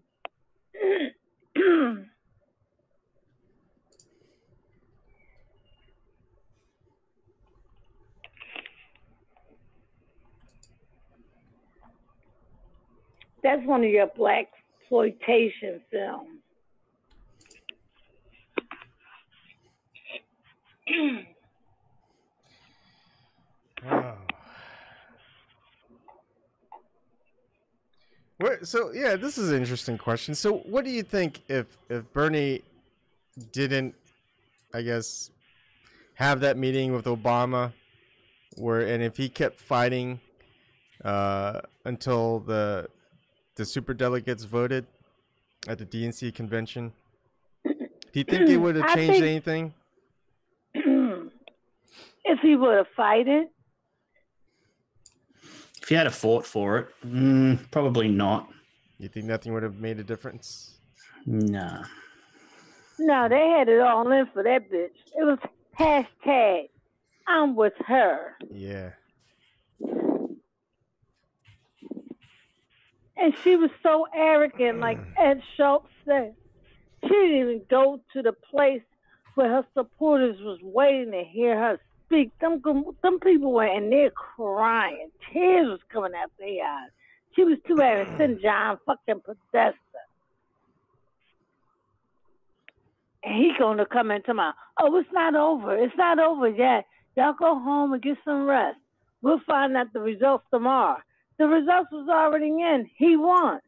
S3: That's one of your black exploitation films.
S1: Oh. So yeah, this is an interesting question. So what do you think if Bernie didn't, I guess, have that meeting with Obama, and if he kept fighting until the superdelegates voted at the DNC convention, do you think it would have changed anything?
S3: If he would have fought it?
S2: If he had fought for it, probably not.
S1: You think nothing would have made a difference?
S2: No.
S3: No, they had it all in for that bitch. It was hashtag I'm with her.
S1: Yeah.
S3: And she was so arrogant, like Ed Schultz said. She didn't even go to the place where her supporters was waiting to hear her speak. Them people were in there crying. Tears was coming out their eyes. She was too arrogant. St. John fucking possessed her. And he gonna come into my, oh, it's not over. It's not over yet. Y'all go home and get some rest. We'll find out the results tomorrow. The results was already in. He won.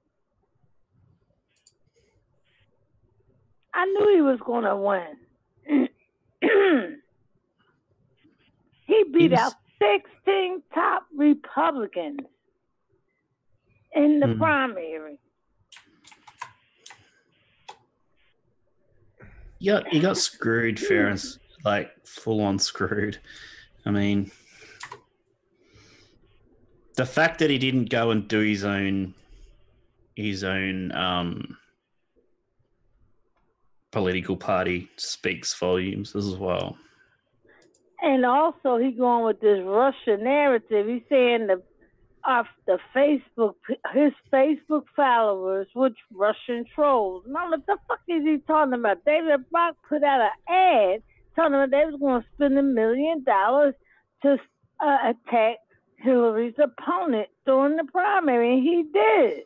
S3: I knew he was going to win. He beat out 16 top Republicans in the primary.
S2: Yeah, he got screwed, fair and like full on screwed. I mean, the fact that he didn't go and do his own political party speaks volumes as well.
S3: And also, he going with this Russian narrative. He's saying his Facebook followers, which Russian trolls. Now, what the fuck is he talking about? David Bach put out an ad telling them they was going to spend $1 million to attack Hillary's opponent during the primary, and he did.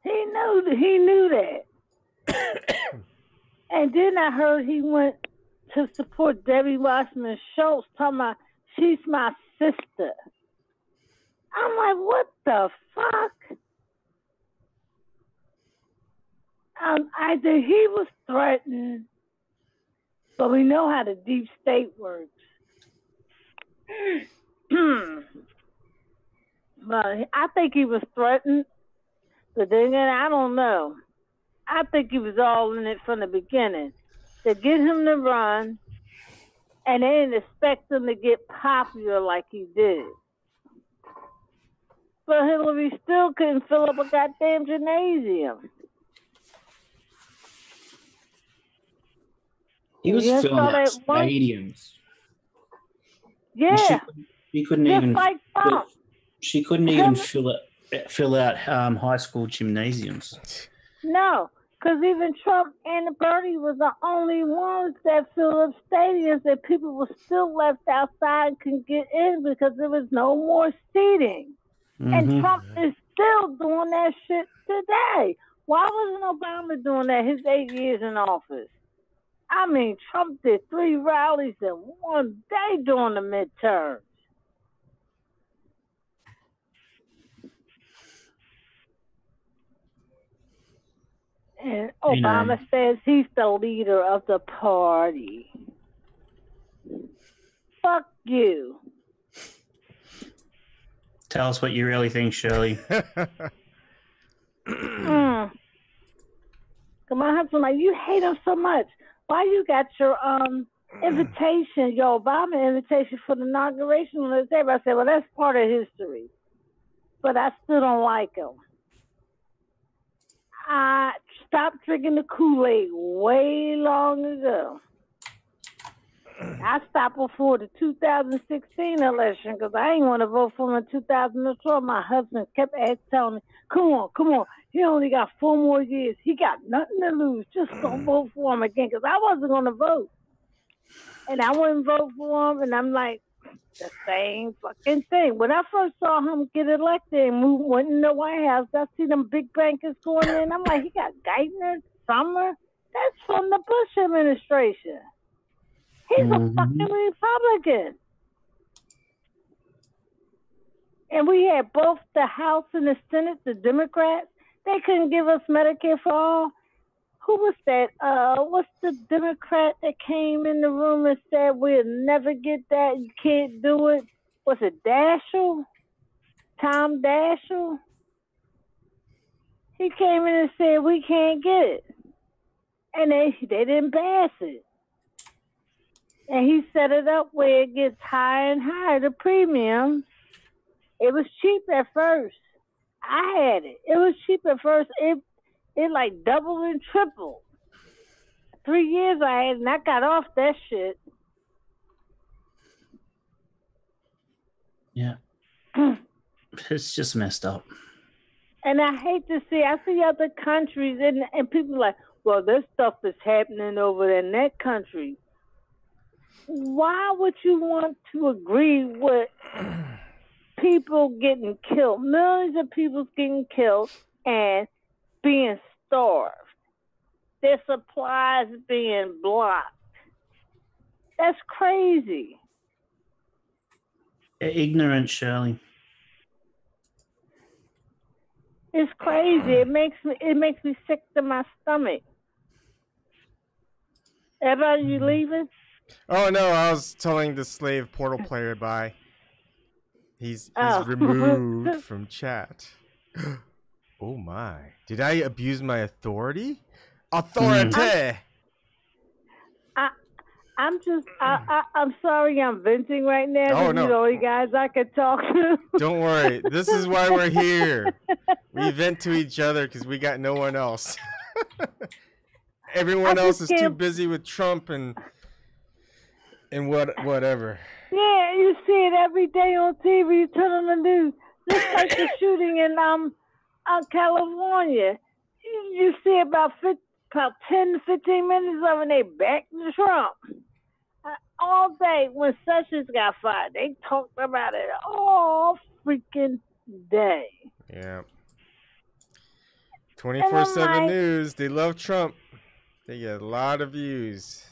S3: He knew that. And then I heard he went to support Debbie Wasserman Schultz, talking about she's my sister. I'm like, what the fuck? Either he was threatened, but we know how the deep state works. Well, I think he was threatened, but then again, I don't know. I think he was all in it from the beginning. To get him to run, and they didn't expect him to get popular like he did. But Hillary still couldn't fill up a goddamn gymnasium.
S2: He was filling out stadiums.
S3: Yeah.
S2: She couldn't even. Like she couldn't even fill out high school gymnasiums.
S3: No, because even Trump and Bernie was the only ones that filled up stadiums that people were still left outside and couldn't get in because there was no more seating. Mm-hmm. And Trump is still doing that shit today. Why wasn't Obama doing that his 8 years in office? I mean, Trump did 3 rallies in one day during the midterms. And Obama says he's the leader of the party. Fuck you.
S2: Tell us what you really think, Shirley.
S3: My husband, like, you hate him so much. Why you got your invitation, your Obama invitation for the inauguration on the table? I said, well, that's part of history. But I still don't like him. I stopped drinking the Kool-Aid way long ago. I stopped before the 2016 election because I didn't want to vote for him in 2012. My husband kept telling me, come on. He only got 4 more years. He got nothing to lose. Just don't vote for him again because I wasn't going to vote. And I wouldn't vote for him. And I'm like, the same fucking thing. When I first saw him get elected and went in the White House, I see them big bankers going in. I'm like, he got Geithner, Summer. That's from the Bush administration. He's a fucking Republican. And we had both the House and the Senate, the Democrats. They couldn't give us Medicare for all. Who was that? What's the Democrat that came in the room and said we'll never get that? You can't do it. Was it Daschle? Tom Daschle? He came in and said we can't get it. And they didn't pass it. And he set it up where it gets higher and higher, the premium. It was cheap at first. I had it. It was cheap at first. It like doubled and tripled. 3 years I had it, and I got off that shit.
S2: Yeah. It's just messed up.
S3: And I hate to see, I see other countries, and people are like, well, this stuff is happening over there in that country. Why would you want to agree with people getting killed, millions of people getting killed and being starved, their supplies being blocked? That's crazy.
S2: Ignorant, Shirley.
S3: It's crazy. It makes me sick to my stomach. Everybody, you leaving?
S1: Oh no, I was telling the slave portal player bye. He's removed from chat. Oh my. Did I abuse my authority? Authority!
S3: I'm sorry I'm venting right now.
S1: Oh, no.
S3: You're the only guys I could talk to.
S1: Don't worry. This is why we're here. We vent to each other because we got no one else. Everyone else is too busy with Trump and whatever. Yeah,
S3: you see it every day on TV. You turn on the news. Just like the shooting in California. You see about about 10 to 15 minutes of it, they back to Trump. All day when Sessions got fired, they talked about it all freaking day.
S1: Yeah. 24/7 news. They love Trump. They get a lot of views.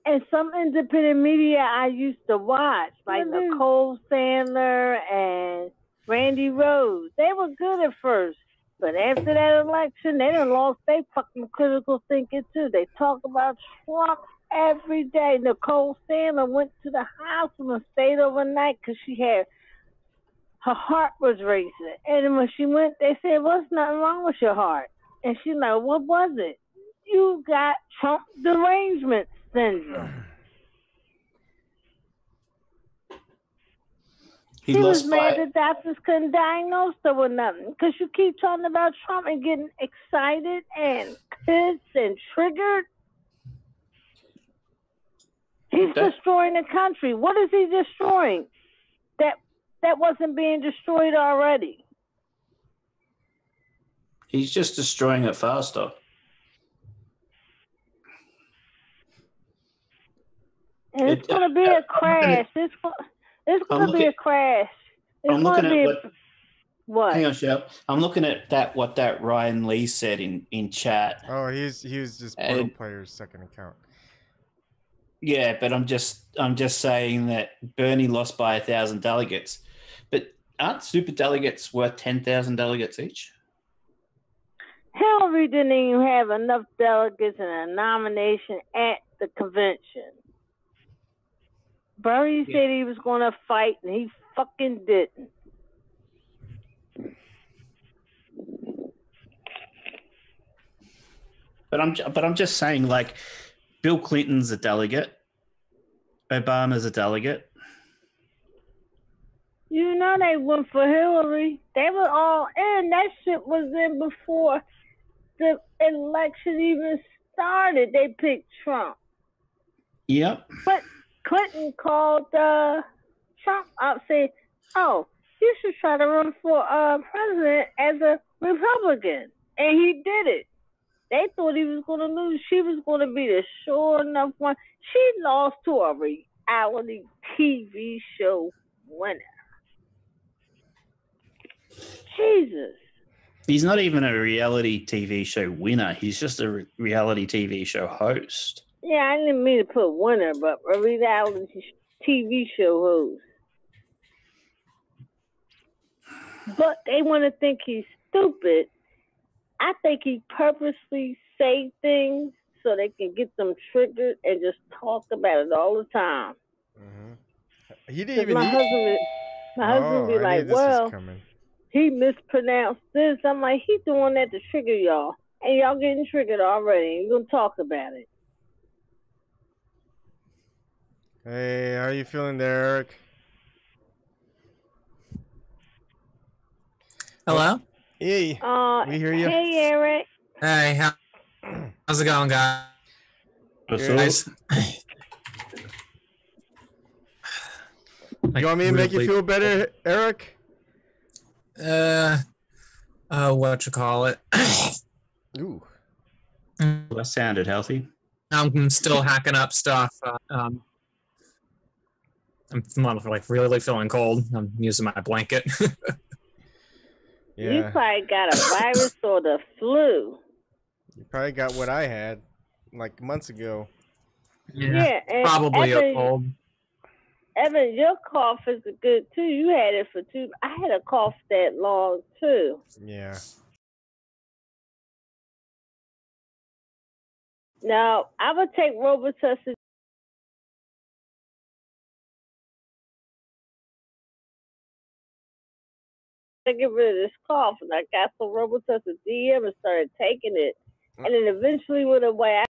S3: And some independent media I used to watch, like Nicole Sandler and Randy Rose. They were good at first. But after that election, they done lost their fucking critical thinking too. They talk about Trump every day. Nicole Sandler went to the hospital and stayed overnight because her heart was racing. And when she went, they said, "What's nothing wrong with your heart?" And she's like, "What was it?" "You got Trump derangement syndrome." She was mad that doctors couldn't diagnose her with nothing because you keep talking about Trump and getting excited and pissed and triggered. He's destroying the country. What is he destroying that wasn't being destroyed already?
S2: He's just destroying it faster.
S3: And it's going to be a crash. It's going to be a crash.
S2: I'm looking at
S3: what?
S2: Hang on, Shep. I'm looking at what that Ryan Lee said in chat.
S1: Oh, he was just Portal Player's second account.
S2: Yeah, but I'm just saying that Bernie lost by 1,000 delegates, but aren't super delegates worth 10,000 delegates each?
S3: Hillary didn't even have enough delegates in a nomination at the convention. Bernie said he was going to fight, and he fucking didn't.
S2: But I'm just saying, like, Bill Clinton's a delegate, Obama's a delegate.
S3: You know they went for Hillary. They were all in. That shit was in before the election even started. They picked Trump.
S2: Yep.
S3: But Clinton called Trump up, said, "Oh, you should try to run for president as a Republican." And he did it. They thought he was going to lose. She was going to be the sure enough one. She lost to a reality TV show winner. Jesus.
S2: He's not even a reality TV show winner. He's just a reality TV show host.
S3: Yeah, I didn't mean to put winner, but a reality TV show host. But they want to think he's stupid. I think he purposely say things so they can get them triggered and just talk about it all the time.
S1: Mm-hmm. He didn't even.
S3: My husband be like, "Well, he mispronounced this." I'm like, he's doing that to trigger y'all, and y'all getting triggered already. You're gonna talk about it.
S1: Hey, how are you feeling there, Eric?
S5: Hello?
S1: Hey, we hear you.
S3: Hey, Eric.
S5: Hey, how's it going, guys?
S2: Nice.
S1: You want me to make you feel better, Eric?
S5: What you call it?
S1: Ooh.
S2: That sounded healthy.
S5: I'm still hacking up stuff. I'm like really feeling cold. I'm using my blanket.
S1: Yeah.
S3: You probably got a virus or the flu.
S1: You probably got what I had like months ago.
S3: Yeah, and
S5: probably a cold.
S3: Evan, your cough is good too. You had it for 2. I had a cough that long too.
S1: Yeah.
S3: Now I would take Robitussin. To get rid of this cough, and I got some Robitussin DM and started taking it, and then eventually went away.